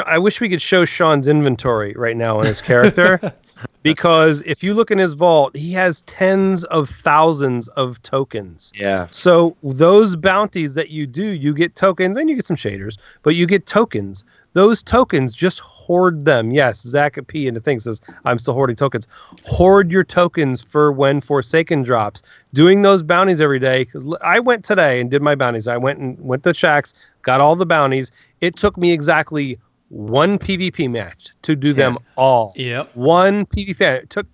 I wish we could show Sean's inventory right now on his character. Because if you look in his vault, he has tens of thousands of tokens. Yeah. So those bounties that you do, you get tokens and you get some shaders, but you get tokens. Those tokens, just hoard them. Yes, Zach P. into things says, I'm still hoarding tokens. Hoard your tokens for when Forsaken drops. Doing those bounties every day. Because I went today and did my bounties. I went to Shaxx, got all the bounties. It took me exactly one PvP match to do them all. Yep. One PvP match. It took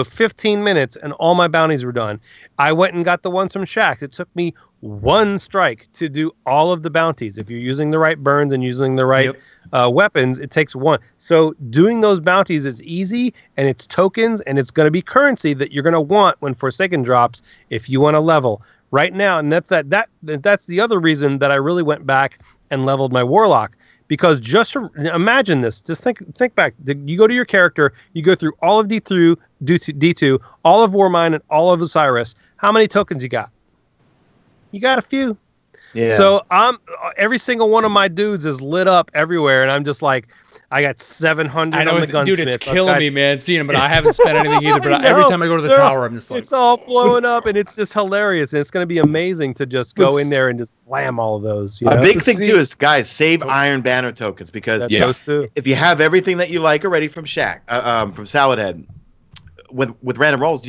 15 minutes and all my bounties were done. I went and got the ones from Shaxx. It took me one strike to do all of the bounties. If you're using the right burns and using the right weapons, it takes one. So doing those bounties is easy, and it's tokens, and it's going to be currency that you're going to want when Forsaken drops if you want to level. Right now, and that's the other reason that I really went back and leveled my Warlock. Because just imagine this. Just think back. You go to your character. You go through all of D2, all of Warmind, and all of Osiris. How many tokens you got? You got a few. Yeah. So every single one of my dudes is lit up everywhere, and I'm just like, I got 700 I know, on the gunsmith. dude, it's killing me, man, seeing them, but I haven't spent anything either. But every time I go to the tower, I'm just like... It's all blowing up, and it's just hilarious, and it's going to be amazing to just go in there and just wlam all of those. A big thing, too, is, guys, save Iron Banner tokens, because if you have everything that you like already from from Salad Head, with random rolls,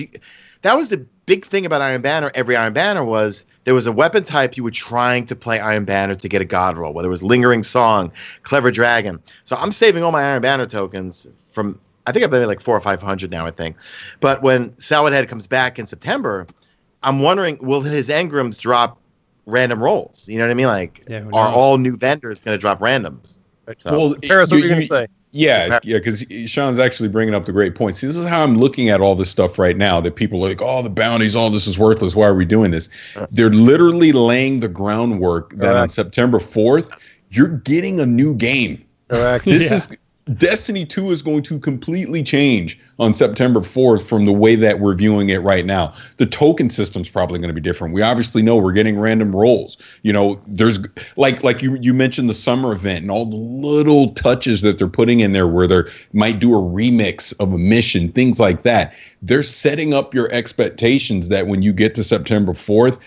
that was the big thing about Iron Banner. Every Iron Banner was there was a weapon type you were trying to play Iron Banner to get a god roll, whether it was Lingering Song, Clever Dragon. So I'm saving all my Iron Banner tokens from, I think I've been like 400 or 500 now, I think. But when Salad Head comes back in September, I'm wondering, will his engrams drop random rolls? You know what I mean? Like, are all new vendors going to drop randoms? So, well, Paris, what are you going to say? Yeah, because Sean's actually bringing up the great points. See, this is how I'm looking at all this stuff right now, that people are like, oh, the bounties, all this is worthless. Why are we doing this? They're literally laying the groundwork that on September 4th, you're getting a new game. Correct. This is Destiny 2 is going to completely change on September 4th from the way that we're viewing it right now. The token system's probably going to be different. We obviously know we're getting random rolls. You know, there's like you mentioned the summer event and all the little touches that they're putting in there where they might do a remix of a mission, things like that. They're setting up your expectations that when you get to September 4th,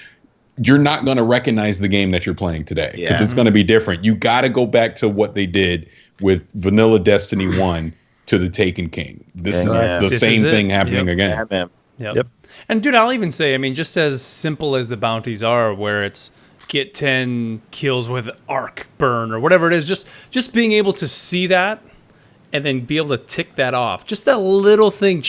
you're not going to recognize the game that you're playing today, because it's going to be different. You got to go back to what they did with vanilla Destiny 1 to the Taken King. This is the same thing happening again. Yep. And dude, I'll even say, I mean, just as simple as the bounties are, where it's get 10 kills with arc burn or whatever it is, just being able to see that and then be able to tick that off. Just that little thing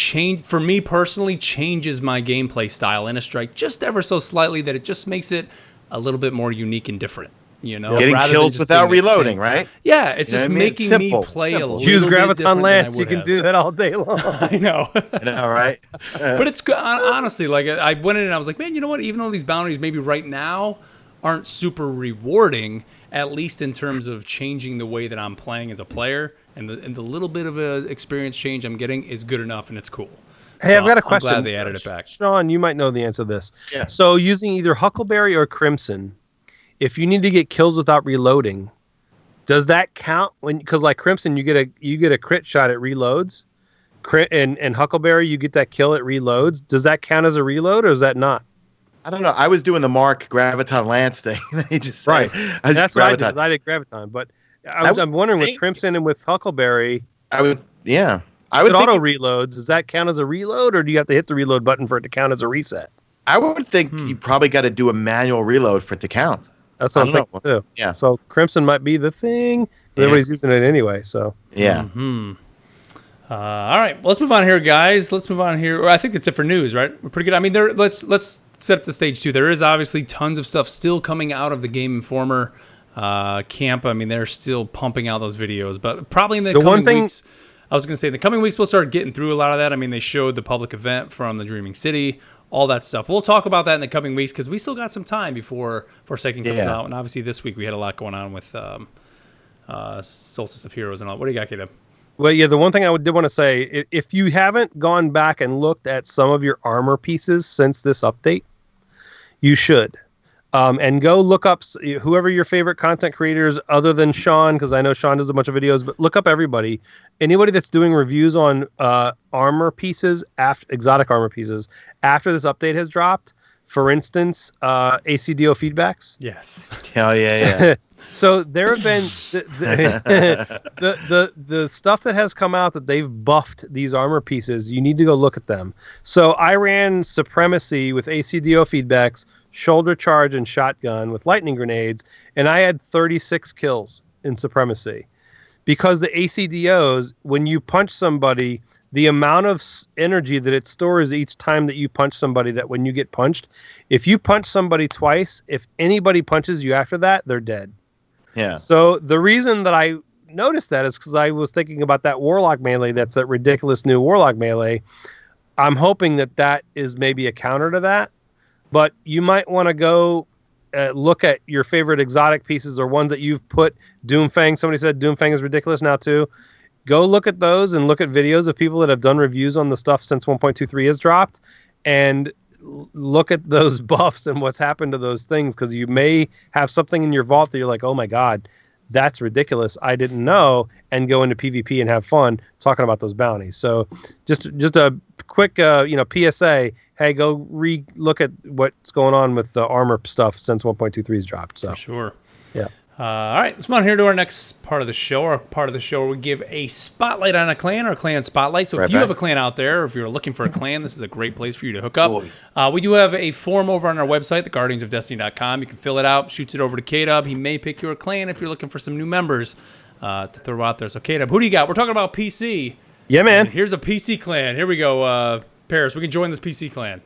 for me personally, changes my gameplay style in a strike just ever so slightly, that it just makes it a little bit more unique and different. You know, getting kills without reloading, right? Yeah, it's just making me play a little use bit Graviton Lance. You can do that all day long. I know. Right? But it's good. Honestly, like, I went in and I was like, man, you know what? Even though these bounties maybe right now aren't super rewarding, at least in terms of changing the way that I'm playing as a player, and the little bit of a experience change I'm getting is good enough, and it's cool. Hey, so I've got a question. I'm glad they added it back. Sean, you might know the answer to this. Yeah. So using either Huckleberry or Crimson, if you need to get kills without reloading, does that count? Because like Crimson, you get a crit shot at reloads, and Huckleberry, you get that kill at reloads. Does that count as a reload, or is that not? I don't know. I was doing the Mark Graviton Lance thing. They just right. That's what I did. I did Graviton, but I'm wondering with Crimson and with Huckleberry. I would auto reloads. Does that count as a reload, or do you have to hit the reload button for it to count as a reset? I would think you probably got to do a manual reload for it to count. That's what I'm thinking too. Yeah. So Crimson might be the thing. Everybody's using it anyway. So yeah. Mm-hmm. All right. Well, let's move on here, guys. Let's move on here. I think that's it for news, right? We're pretty good. I mean, let's set the stage too. There is obviously tons of stuff still coming out of the Game Informer camp. I mean, they're still pumping out those videos, but probably in the coming weeks. I was going to say, in the coming weeks, we'll start getting through a lot of that. I mean, they showed the public event from the Dreaming City, all that stuff. We'll talk about that in the coming weeks, because we still got some time before Forsaken comes out. And obviously this week we had a lot going on with Solstice of Heroes and all. What do you got, Caleb? Well, yeah, the one thing I did want to say, if you haven't gone back and looked at some of your armor pieces since this update, you should. And go look up whoever your favorite content creators, other than Sean, because I know Sean does a bunch of videos, but look up everybody. Anybody that's doing reviews on armor pieces, exotic armor pieces, after this update has dropped. For instance, ACDO feedbacks. Yes. Hell yeah. So there have been the stuff that has come out that they've buffed these armor pieces. You need to go look at them. So I ran Supremacy with ACDO feedbacks, Shoulder Charge, and Shotgun with lightning grenades, and I had 36 kills in Supremacy. Because the ACDOs, when you punch somebody, the amount of energy that it stores each time that you punch somebody, that when you get punched, if you punch somebody twice, if anybody punches you after that, they're dead. Yeah. So the reason that I noticed that is because I was thinking about that Warlock melee. That's that ridiculous new Warlock melee. I'm hoping that is maybe a counter to that. But you might want to go look at your favorite exotic pieces or ones that you've put. Doomfang. Somebody said Doomfang is ridiculous now too. Go look at those and look at videos of people that have done reviews on the stuff since 1.23 has dropped, and look at those buffs and what's happened to those things, because you may have something in your vault that you're like, oh my god, that's ridiculous, I didn't know, and go into PvP and have fun talking about those bounties. So just a quick PSA. Hey, go look at what's going on with the armor stuff since 1.23's dropped. So for sure. Yeah. All right, let's move on here to our next part of the show. Our part of the show where we give a spotlight on a clan, or clan spotlight. So if you have a clan out there, or if you're looking for a clan, this is a great place for you to hook up. We do have a form over on our website, theguardiansofdestiny.com. You can fill it out, shoots it over to K-Dub. He may pick your clan if you're looking for some new members to throw out there. So K-Dub, who do you got? We're talking about PC. Yeah, man. And here's a PC clan. Here we go. Paris, we can join this PC clan.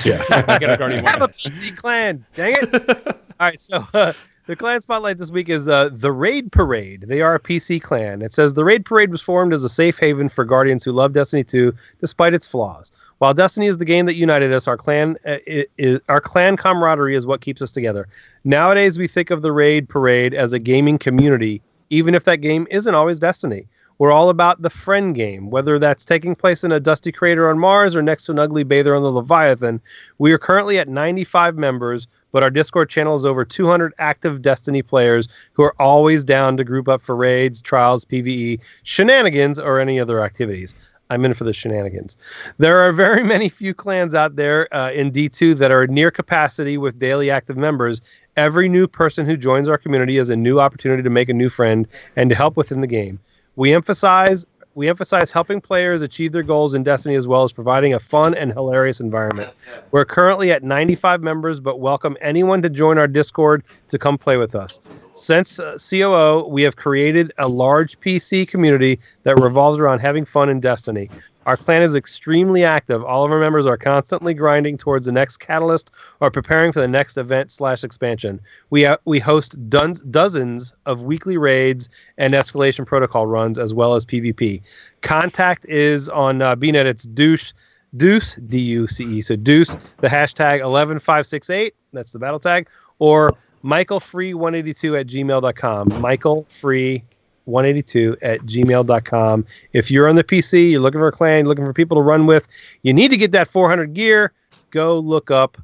Yeah. I have a PC clan. Dang it. All right, so the clan spotlight this week is the Raid Parade. They are a PC clan. It says the Raid Parade was formed as a safe haven for Guardians who love Destiny 2 despite its flaws. While Destiny is the game that united us, our clan camaraderie is what keeps us together. Nowadays, we think of the Raid Parade as a gaming community, even if that game isn't always Destiny. We're all about the friend game, whether that's taking place in a dusty crater on Mars or next to an ugly bather on the Leviathan. We are currently at 95 members, but our Discord channel is over 200 active Destiny players who are always down to group up for raids, trials, PvE, shenanigans, or any other activities. I'm in for the shenanigans. There are very many few clans out there in D2 that are near capacity with daily active members. Every new person who joins our community is a new opportunity to make a new friend and to help within the game. We emphasize helping players achieve their goals in Destiny, as well as providing a fun and hilarious environment. We're currently at 95 members, but welcome anyone to join our Discord to come play with us. Since COO, we have created a large PC community that revolves around having fun in Destiny. Our clan is extremely active. All of our members are constantly grinding towards the next catalyst or preparing for the next event/expansion. We host dozens of weekly raids and escalation protocol runs, as well as PvP. Contact is on BNet. It's Deuce, D-U-C-E. So Deuce, the hashtag 11568. That's the battle tag. Or michaelfree182@gmail.com. michaelfree182@gmail.com. If you're on the PC, you're looking for a clan, you're looking for people to run with, you need to get that 400 gear, go look up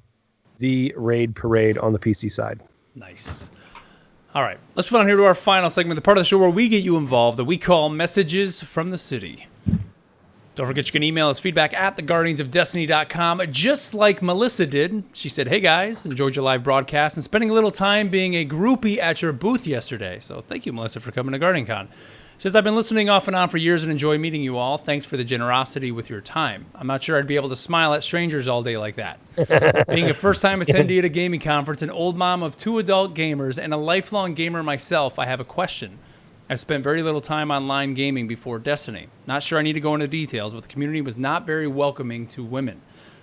the Raid Parade on the PC side. Nice. All right, let's move on here to our final segment, the part of the show where we get you involved, that we call Messages from the City. Don't forget you can email us feedback@theguardiansofdestiny.com, just like Melissa did. She said, hey guys, enjoyed your live broadcast and spending a little time being a groupie at your booth yesterday. So thank you, Melissa, for coming to GuardianCon. She says, I've been listening off and on for years and enjoy meeting you all. Thanks for the generosity with your time. I'm not sure I'd be able to smile at strangers all day like that. Being a first-time attendee at a gaming conference, an old mom of 2 adult gamers, and a lifelong gamer myself, I have a question. I've spent very little time online gaming before Destiny. Not sure I need to go into details, but the community was not very welcoming to women.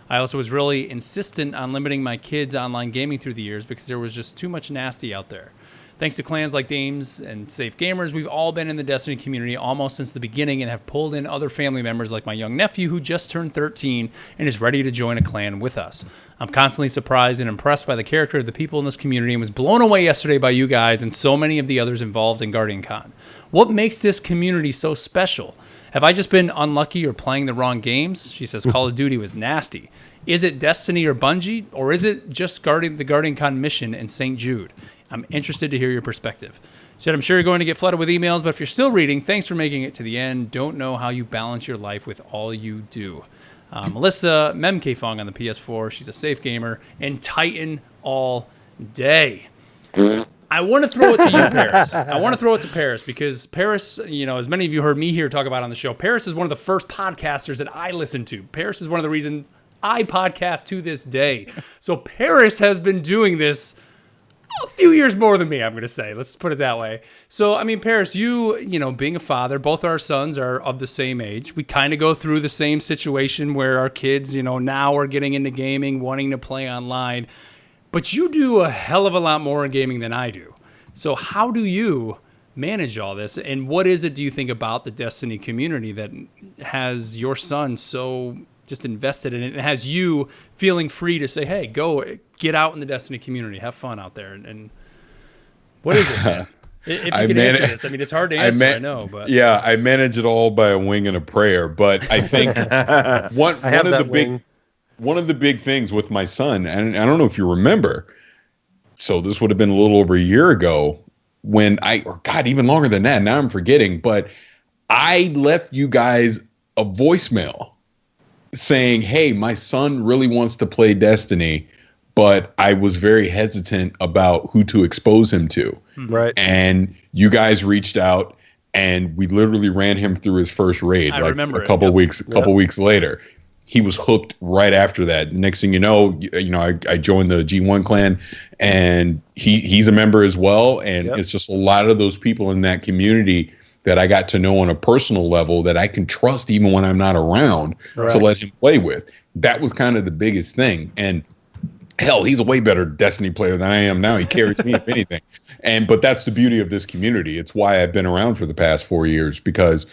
I also was really insistent on limiting my kids' online gaming through the years because there was just too much nasty out there. Thanks to clans like Dames and Safe Gamers, we've all been in the Destiny community almost since the beginning and have pulled in other family members like my young nephew who just turned 13 and is ready to join a clan with us. I'm constantly surprised and impressed by the character of the people in this community and was blown away yesterday by you guys and so many of the others involved in GuardianCon. What makes this community so special? Have I just been unlucky or playing the wrong games? She says Call of Duty was nasty. Is it Destiny or Bungie, or is it just the GuardianCon mission in St. Jude? I'm interested to hear your perspective. She said, I'm sure you're going to get flooded with emails, but if you're still reading, thanks for making it to the end. Don't know how you balance your life with all you do. Melissa Memkfong on the PS4. She's a safe gamer and Titan all day. I want to throw it to you, Paris. I want to throw it to Paris because Paris, as many of you heard me here talk about on the show, Paris is one of the first podcasters that I listen to. Paris is one of the reasons I podcast to this day. So Paris has been doing this a few years more than me, I'm going to say. Let's put it that way. So, Paris, you being a father, both our sons are of the same age. We kind of go through the same situation where our kids, now are getting into gaming, wanting to play online. But you do a hell of a lot more in gaming than I do. So how do you manage all this? And what is it, do you think, about the Destiny community that has your son so just invested in it and has you feeling free to say, hey, go get out in the Destiny community, have fun out there? And what is it, man? If you can answer this. It's hard to answer, I know. But yeah, I manage it all by a wing and a prayer. But I think one of the one of the big things with my son, and I don't know if you remember, so this would have been a little over a year ago when or God, even longer than that. Now I'm forgetting, but I left you guys a voicemail saying, hey, my son really wants to play Destiny, but I was very hesitant about who to expose him to. Right. And you guys reached out and we literally ran him through his first raid. I remember a couple weeks later. He was hooked right after that. Next thing you know, I joined the G1 clan, and he's a member as well. And it's just a lot of those people in that community that I got to know on a personal level that I can trust even when I'm not around to let him play with. That was kind of the biggest thing. And hell, he's a way better Destiny player than I am now. He carries me if anything. But that's the beauty of this community. It's why I've been around for the past 4 years, because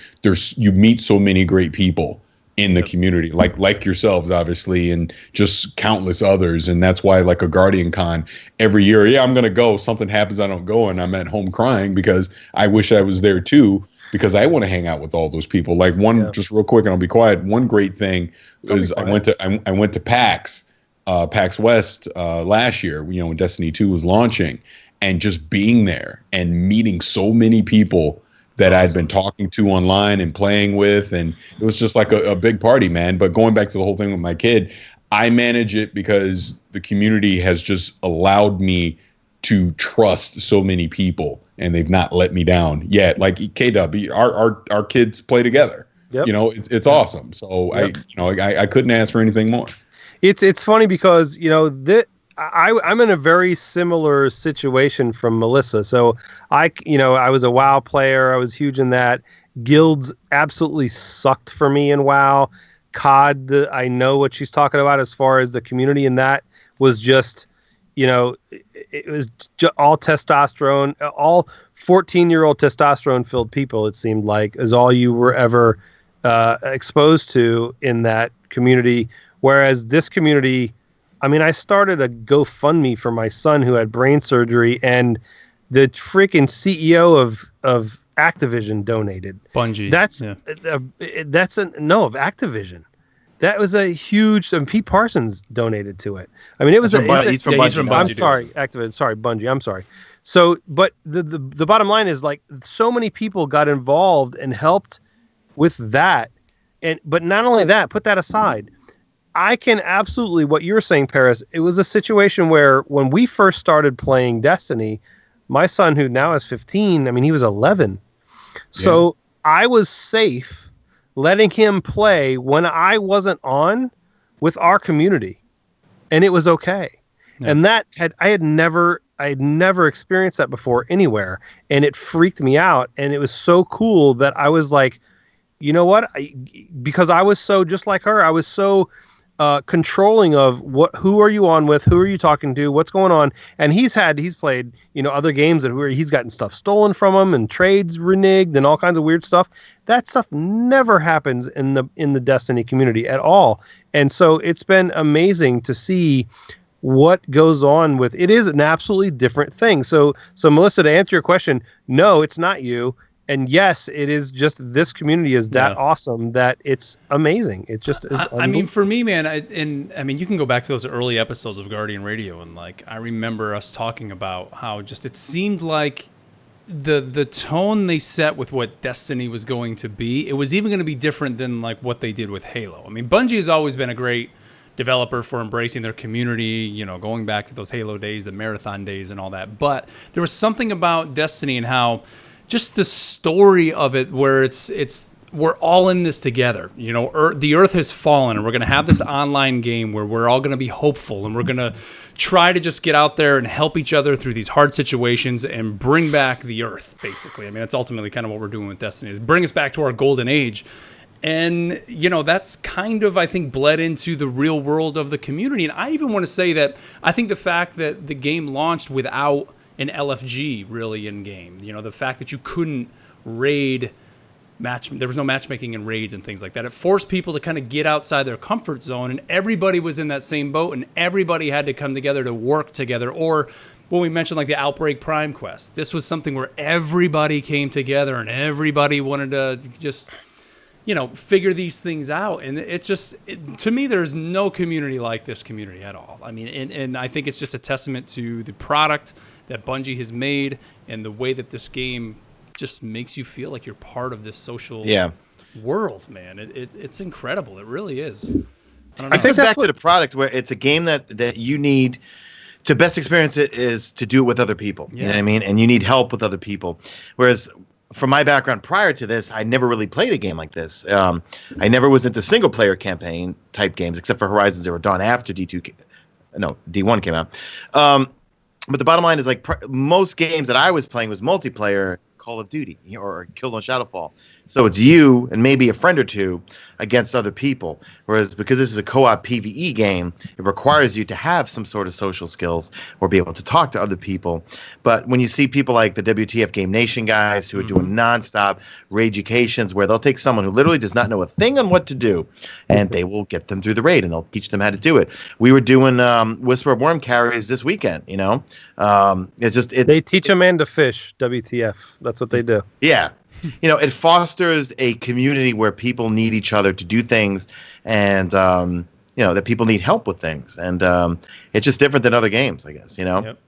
you meet so many great people in the community, like yourselves, obviously, and just countless others. And that's why, like a Guardian Con, every year, I'm going to go. Something happens, I don't go, and I'm at home crying because I wish I was there too, because I want to hang out with all those people. Like just real quick, and I'll be quiet. One great thing is I went to PAX West last year, when Destiny 2 was launching, and just being there and meeting so many people that I'd been talking to online and playing with. And it was just like a big party, man. But going back to the whole thing with my kid, I manage it because the community has just allowed me to trust so many people, and they've not let me down yet. Like K-Dub, our kids play together. Yep. It's awesome. So I couldn't ask for anything more. It's funny because, I'm in a very similar situation from Melissa. So I was a WoW player. I was huge in that. Guilds absolutely sucked for me in WoW. COD, I know what she's talking about as far as the community, and that was just, it was all testosterone, all 14-year-old testosterone-filled people, it seemed like, is all you were ever exposed to in that community. Whereas this community, I started a GoFundMe for my son who had brain surgery, and the freaking CEO of Activision donated. Bungie. Of Activision. That was a huge. And Pete Parsons donated to it. It was. He's from Bungie. I'm sorry, Activision. Sorry, Bungie. I'm sorry. So, but the bottom line is, like, so many people got involved and helped with that, but not only that. Put that aside. I can absolutely, what you're saying, Paris, it was a situation where when we first started playing Destiny, my son, who now is 15, he was 11. Yeah. So I was safe letting him play when I wasn't on with our community, and it was okay. Yeah. And I had never experienced that before anywhere, and it freaked me out. And it was so cool that I was like, you know what? Because I was so, just like her, I was so controlling of who are you on with, who are you talking to, what's going on. And he's played other games where he's gotten stuff stolen from him and trades reneged and all kinds of weird stuff. That stuff never happens in the Destiny community at all. And so it's been amazing to see what goes on with it. Is an absolutely different thing. So Melissa, to answer your question, no, it's not you. And yes, it is just, this community is that awesome that it's amazing. It just is. For me, man, you can go back to those early episodes of Guardian Radio, and I remember us talking about how just it seemed like the tone they set with what Destiny was going to be, it was even going to be different than what they did with Halo. Bungie has always been a great developer for embracing their community, going back to those Halo days, the marathon days and all that. But there was something about Destiny and how just the story of it, where it's we're all in this together. The Earth has fallen, and we're going to have this online game where we're all going to be hopeful, and we're going to try to just get out there and help each other through these hard situations and bring back the Earth, basically. That's ultimately kind of what we're doing with Destiny, is bring us back to our golden age. And, that's kind of, I think, bled into the real world of the community. And I even want to say that I think the fact that the game launched without an LFG really in game, the fact that you couldn't raid there was no matchmaking in raids and things like that. It forced people to kind of get outside their comfort zone, and everybody was in that same boat, and everybody had to come together to work together. Or when we mentioned the Outbreak Prime quest, this was something where everybody came together and everybody wanted to just, figure these things out. And to me, there's no community like this community at all. I mean, and I think it's just a testament to the product that Bungie has made and the way that this game just makes you feel like you're part of this social world, man. It's incredible. It really is. I think back to the product where it's a game that you need to best experience it is to do it with other people. You know what I mean? And you need help with other people. Whereas from my background prior to this, I never really played a game like this. I never was into single player campaign type games, except for Horizon Zero Dawn after D1 came out. But the bottom line is, like, most games that I was playing was multiplayer Call of Duty or Killzone Shadowfall. So it's you and maybe a friend or two against other people. Whereas because this is a co-op PvE game, it requires you to have some sort of social skills or be able to talk to other people. But when you see people like the WTF Game Nation guys who are doing nonstop ragecations where they'll take someone who literally does not know a thing on what to do and they will get them through the raid and they'll teach them how to do it. We were doing Whisper of Worm carries this weekend, They teach a man to fish, WTF. That's what they do. Yeah. It fosters a community where people need each other to do things and, that people need help with things. And it's just different than other games, I guess, Yep.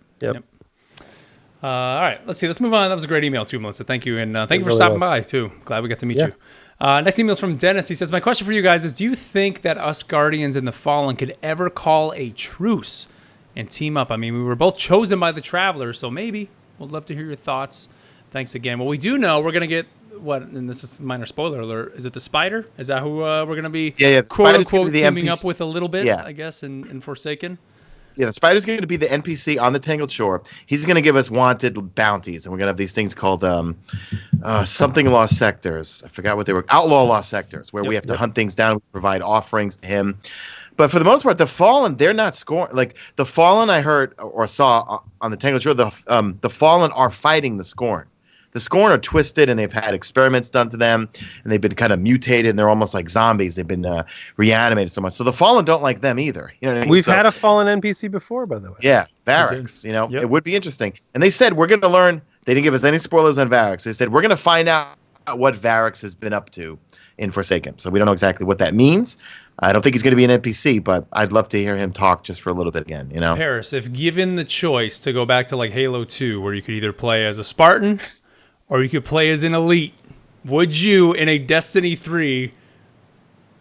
All right, let's see. Let's move on. That was a great email too, Melissa. Thank you. And thank you for stopping by too. Glad we got to meet you. Next email is from Dennis. He says, my question for you guys is, do you think that us Guardians and the Fallen could ever call a truce and team up? I mean, we were both chosen by the Travelers, so maybe. We'd love to hear your thoughts. Thanks again. Well, we do know we're going to get, and this is a minor spoiler alert, is it the Spider? Is that who we're going to be, quote-unquote, teaming up with a little bit, I guess, in Forsaken? Yeah, the Spider's going to be the NPC on the Tangled Shore. He's going to give us wanted bounties, and we're going to have these things called something lost sectors. I forgot what they were. Outlaw lost sectors, where we have to hunt things down, provide offerings to him. But for the most part, the Fallen, they're not Scorn. Like, the Fallen I heard or saw on the Tangled Shore, the Fallen are fighting the Scorn. The Scorn are twisted, and they've had experiments done to them, and they've been kind of mutated, and they're almost like zombies. They've been reanimated so much. So the Fallen don't like them either. You know what I mean? We've had a Fallen NPC before, by the way. Yeah, Variks. It would be interesting. And they said, we're going to learn. They didn't give us any spoilers on Variks. They said, we're going to find out what Variks has been up to in Forsaken. So we don't know exactly what that means. I don't think he's going to be an NPC, but I'd love to hear him talk just for a little bit again. Paris, if given the choice to go back to like Halo 2, where you could either play as a Spartan or you could play as an elite, would you, in a Destiny 3,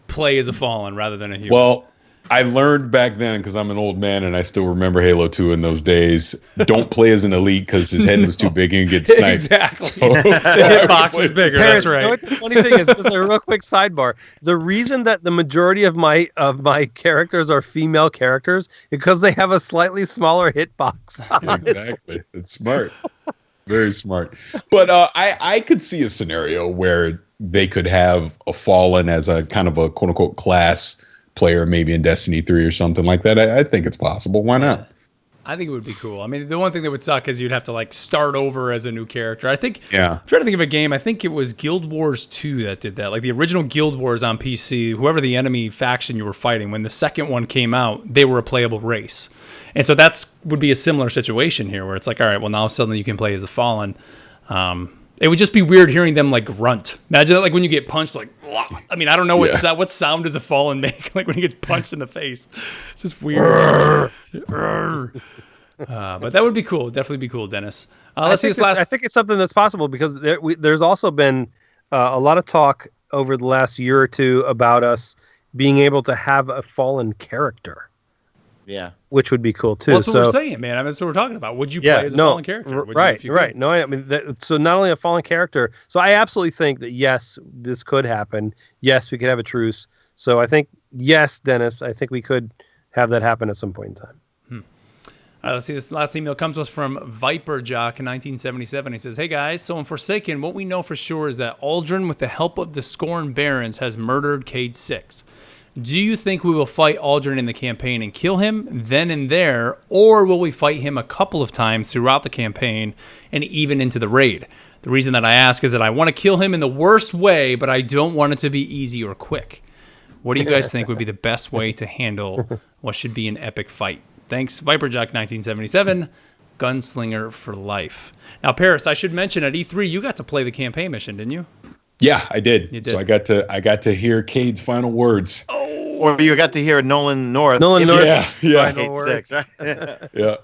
play as a Fallen rather than a human? Well, I learned back then, because I'm an old man and I still remember Halo 2 in those days, don't play as an elite because his head was too big and get sniped. Exactly. So, the hitbox was bigger, that's right. You know what the funny thing is, just a real quick sidebar, the reason that the majority of my characters are female characters is because they have a slightly smaller hitbox. Exactly. It's smart. Very smart. But I could see a scenario where they could have a Fallen as a kind of a quote-unquote class player, maybe in Destiny 3 or something like that. I think it's possible. Why not? I think it would be cool. I mean, the one thing that would suck is you'd have to like start over as a new character. I think, I'm trying to think of a game, I think it was Guild Wars 2 that did that. Like the original Guild Wars on PC, whoever the enemy faction you were fighting, when the second one came out, they were a playable race. And so would be a similar situation here where it's like, all right, well, now suddenly you can play as the Fallen. It would just be weird hearing them like grunt. Imagine that, like when you get punched, like, I mean, I don't know what sound does a Fallen make, like when he gets punched in the face. It's just weird. But that would be cool. Definitely be cool, Dennis. Let's see this last. I think it's something that's possible because there's also been a lot of talk over the last year or two about us being able to have a Fallen character. Yeah, which would be cool too. Well, that's what we're saying, man. I mean, that's what we're talking about. Would you play as a Fallen character? Right. No, I mean, so not only a Fallen character. So I absolutely think that yes, this could happen. Yes, we could have a truce. So I think yes, Dennis. I think we could have that happen at some point in time. All right, let's see. This last email comes to us from Viper Jock in 1977. He says, "Hey guys, so in Forsaken, what we know for sure is that Aldrin, with the help of the Scorn Barons, has murdered Cade 6. Do you think we will fight Aldrin in the campaign and kill him then and there, or will we fight him a couple of times throughout the campaign and even into the raid? The reason that I ask is that I want to kill him in the worst way, but I don't want it to be easy or quick. What do you guys think would be the best way to handle what should be an epic fight? Thanks, Viperjack 1977, Gunslinger for life." Now, Paris, I should mention at E3 you got to play the campaign mission, didn't you? Yeah, I did. You did. So I got to hear Cade's final words. Or you got to hear Nolan North. Yeah. Final words. Right? Yeah.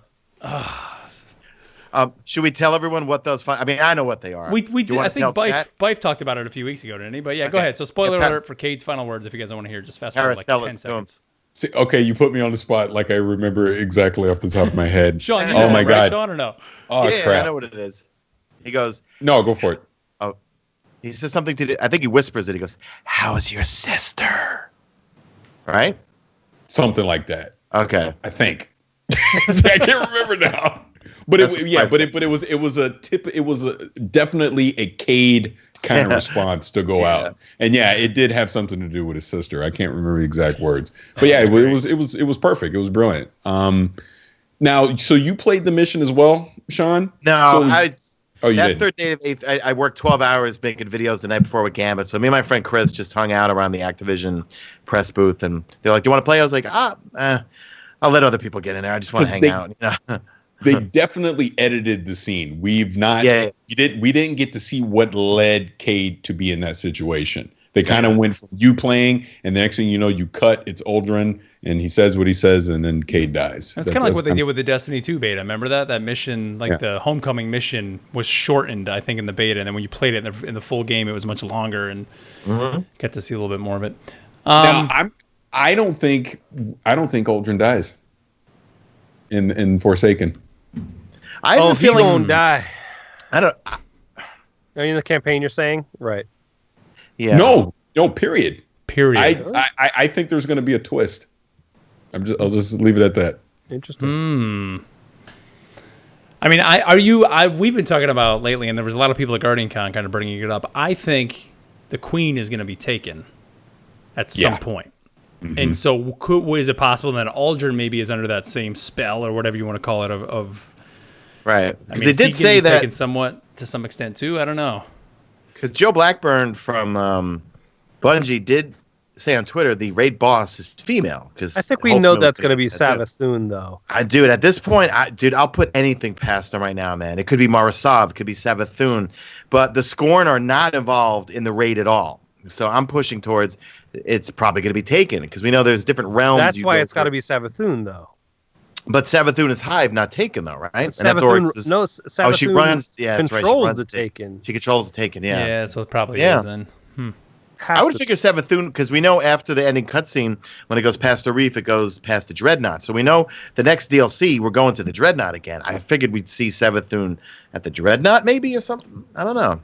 Should we tell everyone what those? I mean, I know what they are. We did. I think Bife talked about it a few weeks ago, didn't he? But yeah, go ahead. So spoiler alert for Cade's final words. If you guys don't want to hear, just fast forward like 10 seconds. See, okay, you put me on the spot like I remember exactly off the top of my head. Sean, you know my God, right? Sean, or no? Oh yeah, crap! I know what it is. He goes, "No, go for it." Oh, he says something to. I think he whispers it. He goes, "How's your sister?" Right? Something like that. Okay, I think. I can't remember now. But it was definitely a Cade kind of response to go out. And yeah, it did have something to do with his sister. I can't remember the exact words. But yeah, it was perfect. It was brilliant. Now, so you played the mission as well, Sean? No, that third day of 8th, I worked 12 hours making videos the night before with Gambit. So me and my friend Chris just hung out around the Activision press booth, and they're like, "Do you want to play?" I was like, I'll let other people get in there. I just want to hang out. You know? They definitely edited the scene. We've not. Yeah. We didn't get to see what led Cade to be in that situation. They kind of went from you playing, and the next thing you know, you cut. It's Uldren, and he says what he says, and then Cade dies. That's kind of like what they did with the Destiny 2 beta. Remember that mission, the Homecoming mission, was shortened, I think, in the beta, and then when you played it in the full game, it was much longer, and got to see a little bit more of it. Now, I don't think Uldren dies in Forsaken. I have a feeling he won't die. I don't. Are you in the campaign? You're saying, right? Yeah. No. Period. I think there's going to be a twist. I'll just leave it at that. Interesting. I mean, we've been talking about lately, and there was a lot of people at GuardianCon kind of bringing it up. I think the Queen is going to be taken at some point. Mm-hmm. And so is it possible that Uldren maybe is under that same spell or whatever you want to call it of right. I mean, they did say that taken somewhat to some extent too. I don't know. Because Joe Blackburn from Bungie did say on Twitter the raid boss is female. Because I think we know that's going to be Savathun, though. Dude, at this point, I'll put anything past them right now, man. It could be Marasav, it could be Savathun, but the Scorn are not involved in the raid at all. So I'm pushing towards it's probably going to be taken because we know there's different realms. That's why it's got to be Savathun, though. But Savathun is Hive, not Taken, though, right? And Savathun, Savathun she runs. Yeah, that's controls right. the Taken. She controls the Taken. Yeah. Yeah, so it probably is then. I would figure Savathun because we know after the ending cutscene, when it goes past the reef, it goes past the Dreadnaught. So we know the next DLC, we're going to the Dreadnaught again. I figured we'd see Savathun at the Dreadnought, maybe, or something. I don't know.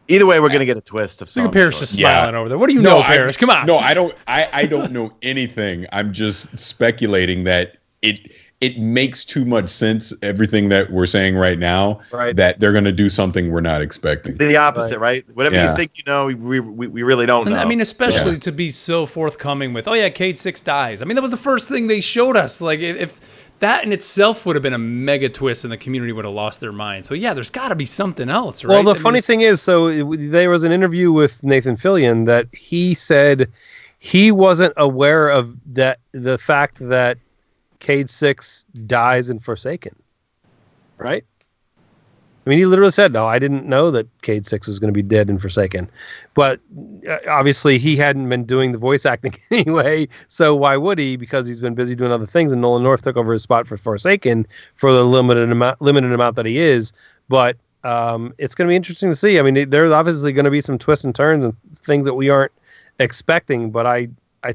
Either way, we're going to get a twist of some sort. Paris just smiling over there. What do you know, Paris? Come on. No, I don't. I don't know anything. I'm just speculating that it makes too much sense. Everything that we're saying right now, that they're going to do something we're not expecting. The opposite, right? Whatever you think you know, we really don't know. I mean, especially to be so forthcoming with, Cade 6 dies. I mean, that was the first thing they showed us. Like if that in itself would have been a mega twist and the community would have lost their mind. So, there's got to be something else, right? Well, the funny thing is, there was an interview with Nathan Fillion that he said he wasn't aware of the fact that Cade 6 dies in Forsaken, right? I mean, he literally said, no, I didn't know that Cade 6 was going to be dead in Forsaken. But obviously, he hadn't been doing the voice acting anyway, so why would he? Because he's been busy doing other things, and Nolan North took over his spot for Forsaken for the limited amount that he is. But it's going to be interesting to see. I mean, there's obviously going to be some twists and turns and things that we aren't expecting, but I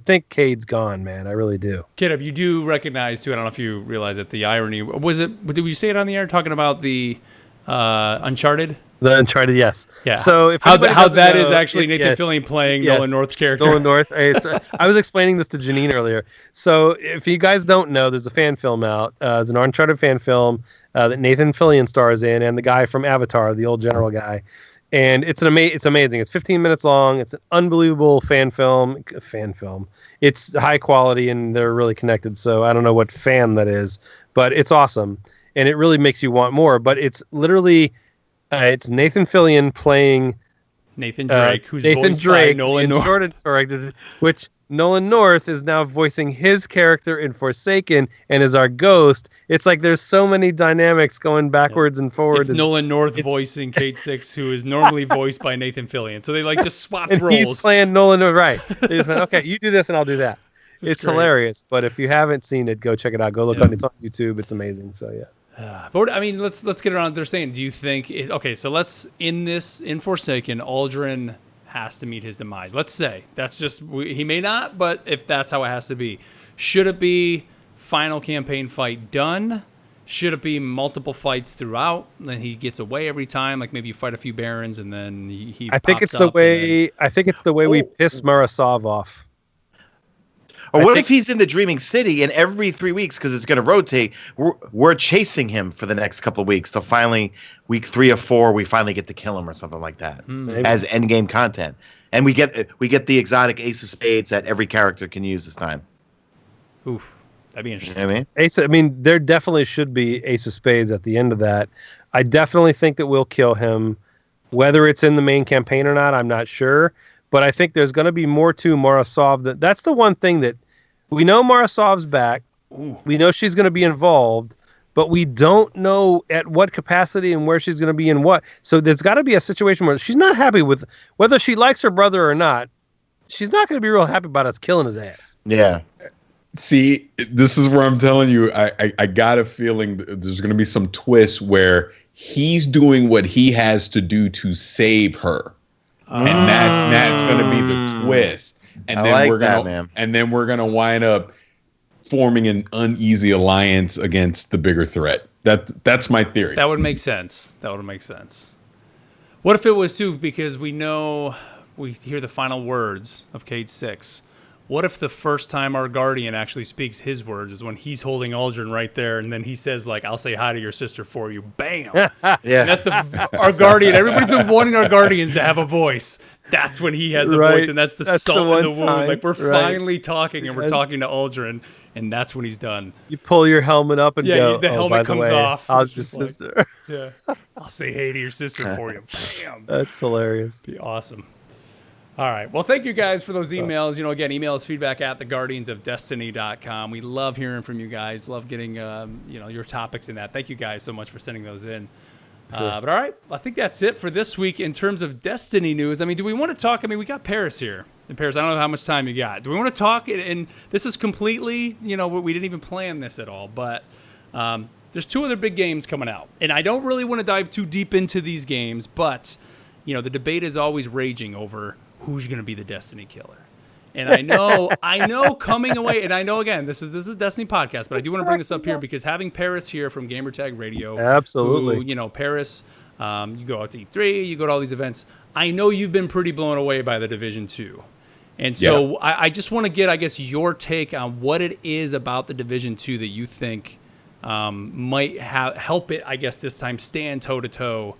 think Cade's gone, man. I really do. Kiddup, you do recognize, too, I don't know if you realize it, the irony. Did we say it on the air talking about the Uncharted? The Uncharted, yes. Yeah. So if how that is actually Nathan Fillion playing Nolan North's character. Nolan North. I was explaining this to Janine earlier. So if you guys don't know, there's a fan film out. It's an Uncharted fan film that Nathan Fillion stars in, and the guy from Avatar, the old general guy. And it's amazing. It's 15 minutes long. It's an unbelievable fan film. It's high quality, and they're really connected. So I don't know what fan that is, but it's awesome, and it really makes you want more. But it's literally, it's Nathan Fillion playing Nathan Drake, who's voiced by Nolan North. Which Nolan North is now voicing his character in Forsaken and is our ghost. It's like there's so many dynamics going backwards and forwards. It's Nolan North voicing Kate Six, who is normally voiced by Nathan Fillion. So they like just swapped roles. He's playing Nolan North, right? They just went, okay, you do this and I'll do that. It's great. Hilarious. But if you haven't seen it, go check it out. Go look on it. It's on YouTube. It's amazing. So yeah. But I mean, let's get around. They're saying, do you think? Okay, so let's in Forsaken, Aldrin has to meet his demise. Let's say that's just he may not, but if that's how it has to be, should it be final campaign fight done? Should it be multiple fights throughout? Then he gets away every time. Like maybe you fight a few barons and then he. I think it's the way. I think it's the way we piss Marasov off. Or what if he's in the Dreaming City and every 3 weeks, because it's going to rotate, we're chasing him for the next couple of weeks. So finally, week 3 or 4, we finally get to kill him or something like that as endgame content. And we get the exotic Ace of Spades that every character can use this time. Oof. That'd be interesting. You know what I mean, there definitely should be Ace of Spades at the end of that. I definitely think that we'll kill him. Whether it's in the main campaign or not, I'm not sure. But I think there's going to be more to Marasov. That's the one thing that we know Marasov's back. Ooh. We know she's going to be involved, but we don't know at what capacity and where she's going to be in what. So there's got to be a situation where she's not happy with whether she likes her brother or not. She's not going to be real happy about us killing his ass. Yeah. See, this is where I'm telling you, I got a feeling that there's going to be some twist where he's doing what he has to do to save her. And that's going to be the twist. And then we're gonna wind up forming an uneasy alliance against the bigger threat. That's my theory. That would make sense. What if it was Sue? Because we hear the final words of Cade 6. What if the first time our Guardian actually speaks his words is when he's holding Aldrin right there, and then he says, like, I'll say hi to your sister for you. Bam! Yeah. And that's our Guardian. Everybody's been wanting our Guardians to have a voice. That's when he has a voice, and that's salt in the wound. Like, we're finally talking, and we're talking to Aldrin, and that's when he's done. You pull your helmet up and go, the helmet comes off. How's your sister? Yeah. I'll say hey to your sister for you. Bam! That's hilarious. Be awesome. All right. Well, thank you guys for those emails. Again, email us feedback at theguardiansofdestiny.com. We love hearing from you guys. Love getting, your topics in that. Thank you guys so much for sending those in. Sure. But all right, I think that's it for this week in terms of Destiny news. I mean, do we want to talk? I mean, we got Paris here. And Paris, I don't know how much time you got. Do we want to talk? And this is completely, we didn't even plan this at all. But there's 2 other big games coming out. And I don't really want to dive too deep into these games. But, the debate is always raging over who's going to be the Destiny killer. And I know coming away, and I know, again, this is a Destiny podcast, but I do want to bring this up here because having Paris here from Gamertag Radio. Absolutely. Who, Paris, you go out to E3, you go to all these events. I know you've been pretty blown away by the Division 2. And so I just want to get, I guess, your take on what it is about the Division 2 that you think might help it, I guess, this time stand toe-to-toe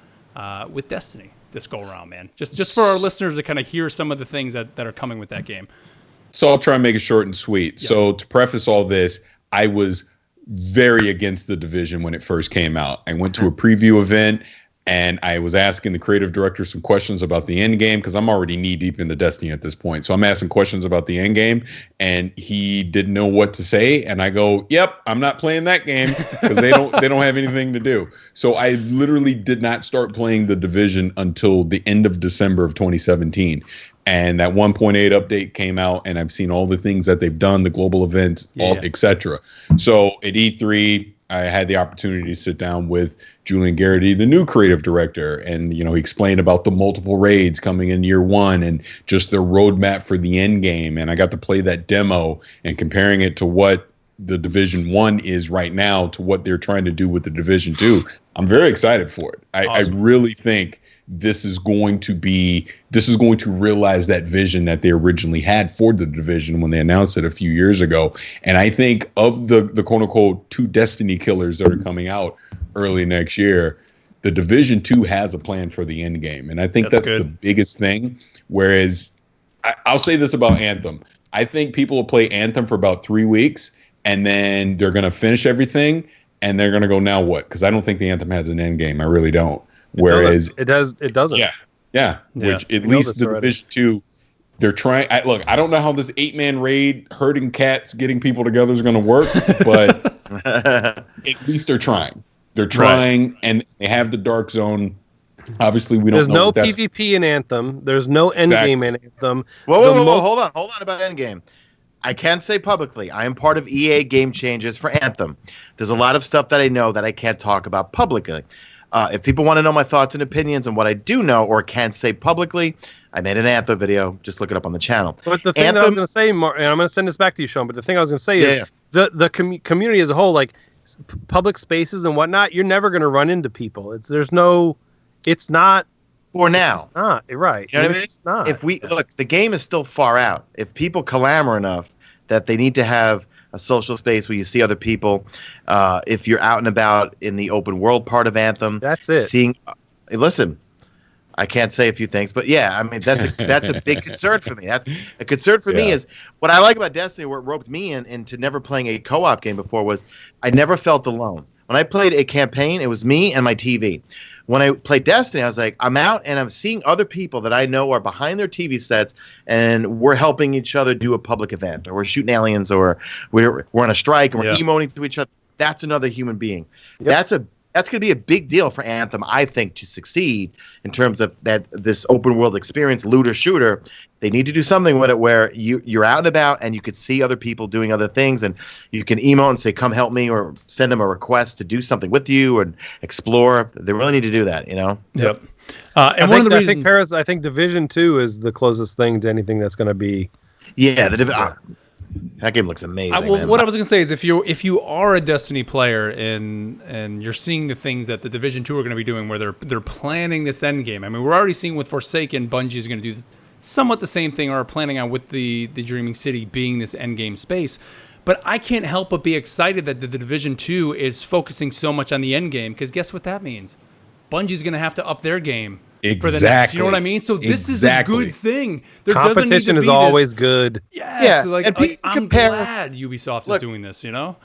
with Destiny. This go around, man. Just for our listeners to kind of hear some of the things that are coming with that game. So I'll try and make it short and sweet. Yeah. So to preface all this, I was very against the Division when it first came out. I went to a preview event and I was asking the creative director some questions about the end game because I'm already knee deep in the Destiny at this point. So I'm asking questions about the end game and he didn't know what to say. And I go, yep, I'm not playing that game because they don't have anything to do. So I literally did not start playing the Division until the end of December of 2017. And that 1.8 update came out and I've seen all the things that they've done, the global events, etc. So at E3, I had the opportunity to sit down with Julian Garrity, the new creative director, and he explained about the multiple raids coming in year 1 and just the roadmap for the end game. And I got to play that demo and comparing it to what the Division 1 is right now to what they're trying to do with the Division 2. I'm very excited for it. Awesome. I really think this is going to realize that vision that they originally had for the Division when they announced it a few years ago. And I think of the quote unquote 2 Destiny killers that are coming out early next year, the Division 2 has a plan for the end game. And I think that's the biggest thing. Whereas I'll say this about Anthem. I think people will play Anthem for about 3 weeks and then they're going to finish everything and they're going to go, now what? Because I don't think the Anthem has an end game. I really don't. Whereas it doesn't. Yeah. Yeah, which at least the Division 2, they're trying. I don't know how this 8-man raid herding cats getting people together is going to work, but at least they're trying. They're trying, and they have the Dark Zone. Obviously, we don't know. There's no PvP in Anthem. There's no endgame in Anthem. Whoa, hold on about endgame. I can say publicly, I am part of EA Game Changes for Anthem. There's a lot of stuff that I know that I can't talk about publicly. If people want to know my thoughts and opinions on what I do know or can say publicly, I made an Anthem video. Just look it up on the channel. But the thing that I was going to say, and I'm going to send this back to you, Sean, but the thing I was going to say is the community as a whole, like public spaces and whatnot, you're never going to run into people. It's not. For now. It's not. Right. You know what I mean? It's not. If look, the game is still far out. If people clamor enough that they need to have a social space where you see other people, if you're out and about in the open world part of Anthem, that's it. Listen, I can't say a few things, but yeah, I mean that's a big concern for me. That's a concern for me. Is what I like about Destiny, where it roped me into never playing a co-op game before, was I never felt alone. When I played a campaign, it was me and my TV. When I played Destiny, I was like, I'm out and I'm seeing other people that I know are behind their TV sets, and we're helping each other do a public event, or we're shooting aliens, or we're on a strike, and we're emoting to each other. That's another human being. Yep. That's going to be a big deal for Anthem, I think, to succeed in terms of this open world experience, looter shooter. They need to do something with it where you're out and about and you could see other people doing other things, and you can email and say, come help me, or send them a request to do something with you and explore. They really need to do that, you know? Yep. And one of the reasons... I think Division 2 is the closest thing to anything that's going to be... Yeah, that game looks amazing. What I was going to say is, if you are a Destiny player and you're seeing the things that the Division 2 are going to be doing, where they're planning this end game. I mean, we're already seeing with Forsaken, Bungie is going to do somewhat the same thing, or are planning on with the Dreaming City being this end game space. But I can't help but be excited that the Division 2 is focusing so much on the end game, because guess what that means? Bungie's going to have to up their game. Exactly. For the next, you know what I mean? So this is a good thing. Competition is always good. Yes, yeah. I'm glad Ubisoft is doing this, you know?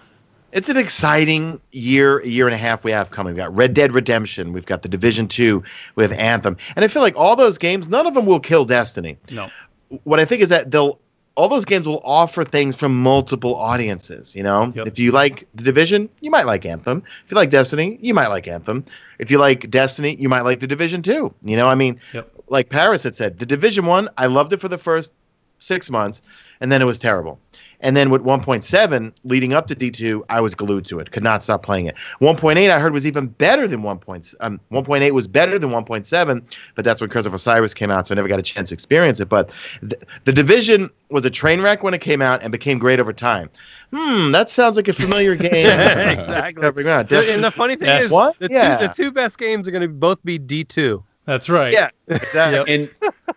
It's an exciting year and a half we have coming. We've got Red Dead Redemption. We've got the Division 2. We have Anthem. And I feel like all those games, none of them will kill Destiny. No. What I think is that all those games will offer things from multiple audiences, you know? Yep. If you like the Division, you might like Anthem. If you like Destiny, you might like Anthem. If you like Destiny, you might like the Division 2. You know, I mean, like Paris had said, the Division 1, I loved it for the first 6 months, and then it was terrible. And then with 1.7 leading up to D2, I was glued to it. Could not stop playing it. 1.8 I heard was even better than 1.8 was better than 1.7, but that's when Curse of Osiris came out, so I never got a chance to experience it. But the Division was a train wreck when it came out and became great over time. That sounds like a familiar game. Exactly. And the funny thing is, the two best games are going to both be D2. That's right. Yeah. Exactly.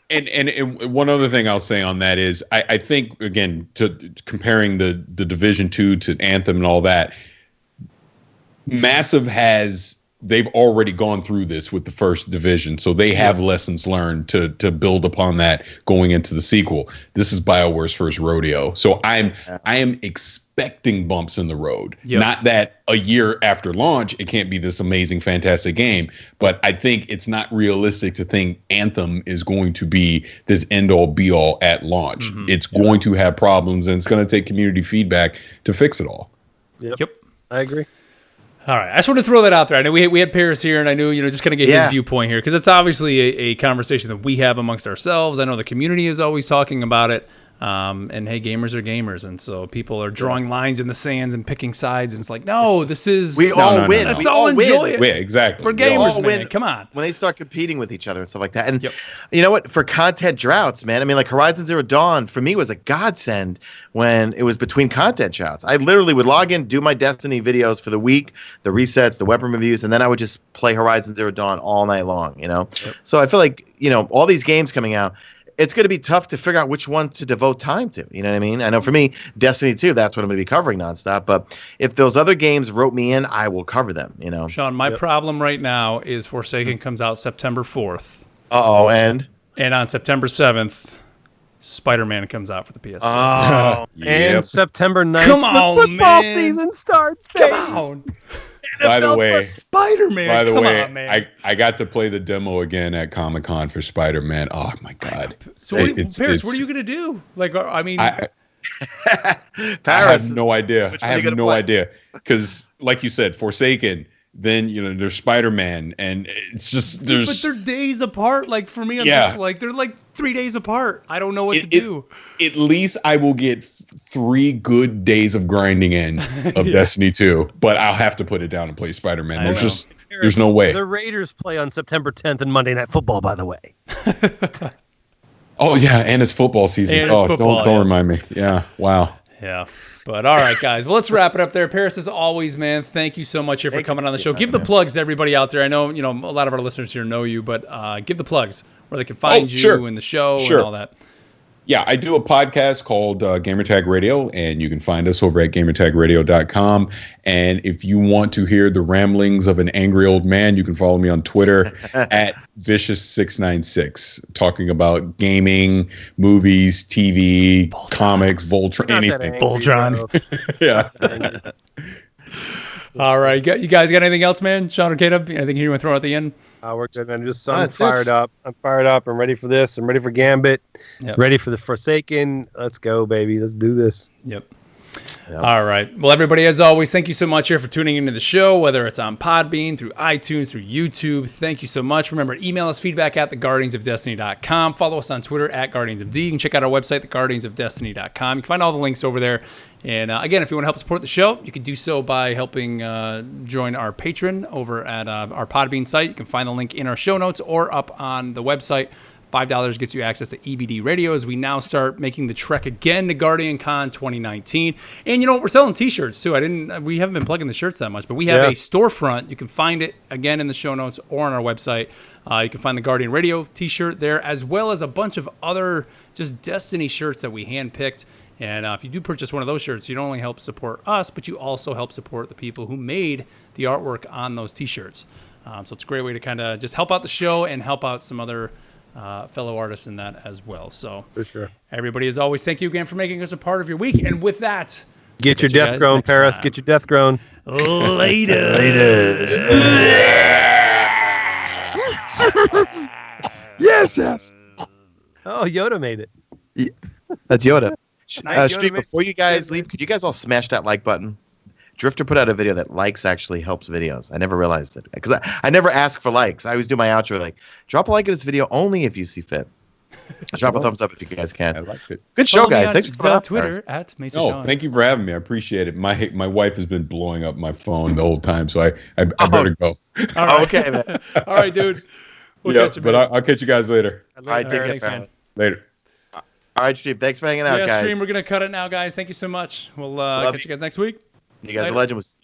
And one other thing I'll say on that is, I think, again, to comparing the Division 2 to Anthem and all that, Massive they've already gone through this with the first Division, so they have lessons learned to build upon that going into the sequel. This is BioWare's first rodeo, so I am expecting bumps in the road. Not that a year after launch it can't be this amazing, fantastic game, but I think it's not realistic to think Anthem is going to be this end-all, be-all at launch. Mm-hmm. It's going to have problems, and it's going to take community feedback to fix it all. Yep. I agree. All right, I just want to throw that out there. I know we had Paris here, and I knew, just kind of get his viewpoint here, because it's obviously a conversation that we have amongst ourselves. I know the community is always talking about it. And hey, gamers are gamers, and so people are drawing lines in the sands and picking sides, and it's like, no, this is we all win. Let's all enjoy it. Yeah, exactly. For gamers, man, come on. When they start competing with each other and stuff like that, and you know what? For content droughts, man. I mean, like Horizon Zero Dawn for me was a godsend when it was between content droughts. I literally would log in, do my Destiny videos for the week, the resets, the weapon reviews, and then I would just play Horizon Zero Dawn all night long. You know, so I feel like all these games coming out, it's going to be tough to figure out which one to devote time to. You know what I mean? I know for me, Destiny 2, that's what I'm going to be covering nonstop. But if those other games rope me in, I will cover them, Sean, my problem right now is Forsaken comes out September 4th. Uh-oh, and on September 7th, Spider-Man comes out for the PS4. Oh, and September 9th, come on, the football man. season starts, baby. Come on. By the way, Spider-Man. By the Come way, on, man. I got to play the demo again at Comic-Con for Spider-Man. Oh my god! So, Paris, what are you gonna do? Like, I mean, I Paris, have no idea. which I one are you have gonna no play? idea because, like you said, Forsaken. Then there's Spider-Man, and it's just but there's. they're days apart. Like for me, I'm just like they're like 3 days apart. I don't know what to do. At least I will get 3 good days of grinding in of Destiny 2, but I'll have to put it down and play Spider-Man. There's no way. The Raiders play on September 10th and Monday Night Football, by the way. Oh yeah, and it's football season. Don't remind me. Yeah, wow. Yeah. But all right, guys. Well, let's wrap it up there. Paris, as always, man, thank you so much here for coming on the show. Give the plugs to everybody out there. I know, a lot of our listeners here know you, but give the plugs where they can find you and the show and all that. Yeah, I do a podcast called Gamertag Radio, and you can find us over at gamertagradio.com. And if you want to hear the ramblings of an angry old man, you can follow me on Twitter at Vicious696, talking about gaming, movies, TV, comics, Voltron, anything. Voltron. Yeah. All right. You guys got anything else, man? Sean or Caleb? Anything you want to throw at the end? We're good, man. I'm fired up. I'm ready for this. I'm ready for Gambit. Yep. Ready for the Forsaken. Let's go, baby. Let's do this. Yep. All right. Well, everybody, as always, thank you so much here for tuning into the show, whether it's on Podbean, through iTunes, through YouTube. Thank you so much. Remember, email us feedback at theguardiansofdestiny.com. Follow us on Twitter at guardiansofd. You can check out our website, theguardiansofdestiny.com. You can find all the links over there. And again, if you want to help support the show, you can do so by helping join our Patreon over at our Podbean site. You can find the link in our show notes or up on the website. $5 gets you access to EBD Radio as we now start making the trek again to Guardian Con 2019. And we're selling t-shirts too. We haven't been plugging the shirts that much, but we have a storefront. You can find it again in the show notes or on our website. You can find the Guardian Radio t-shirt there, as well as a bunch of other just Destiny shirts that we handpicked. And if you do purchase one of those shirts, you don't only help support us, but you also help support the people who made the artwork on those t-shirts. So it's a great way to kind of just help out the show and help out some other fellow artists in that as well. So for sure, everybody, as always, thank you again for making us a part of your week. And with that, get your death grown, Paris. Time. Get your death grown. Later. Yes. Oh, Yoda made it. Yeah, that's Yoda. Nice. Stream, before you guys leave, could you guys all smash that like button? Drifter put out a video that likes actually helps videos. I never realized it because I never ask for likes. I always do my outro like, drop a like at this video only if you see fit. Drop a thumbs up if you guys can. I liked it. Good show, guys. Thanks for coming on Twitter at Mesa. Oh, thank you for having me. I appreciate it. My wife has been blowing up my phone the whole time, so I better go. All right. Okay, man. All right, dude. We'll catch you, but I'll catch you guys later. All right, take care, man. Later. All right, Stream. Thanks for hanging out, guys. Stream. We're gonna cut it now, guys. Thank you so much. We'll catch you guys next week. You guys are legends.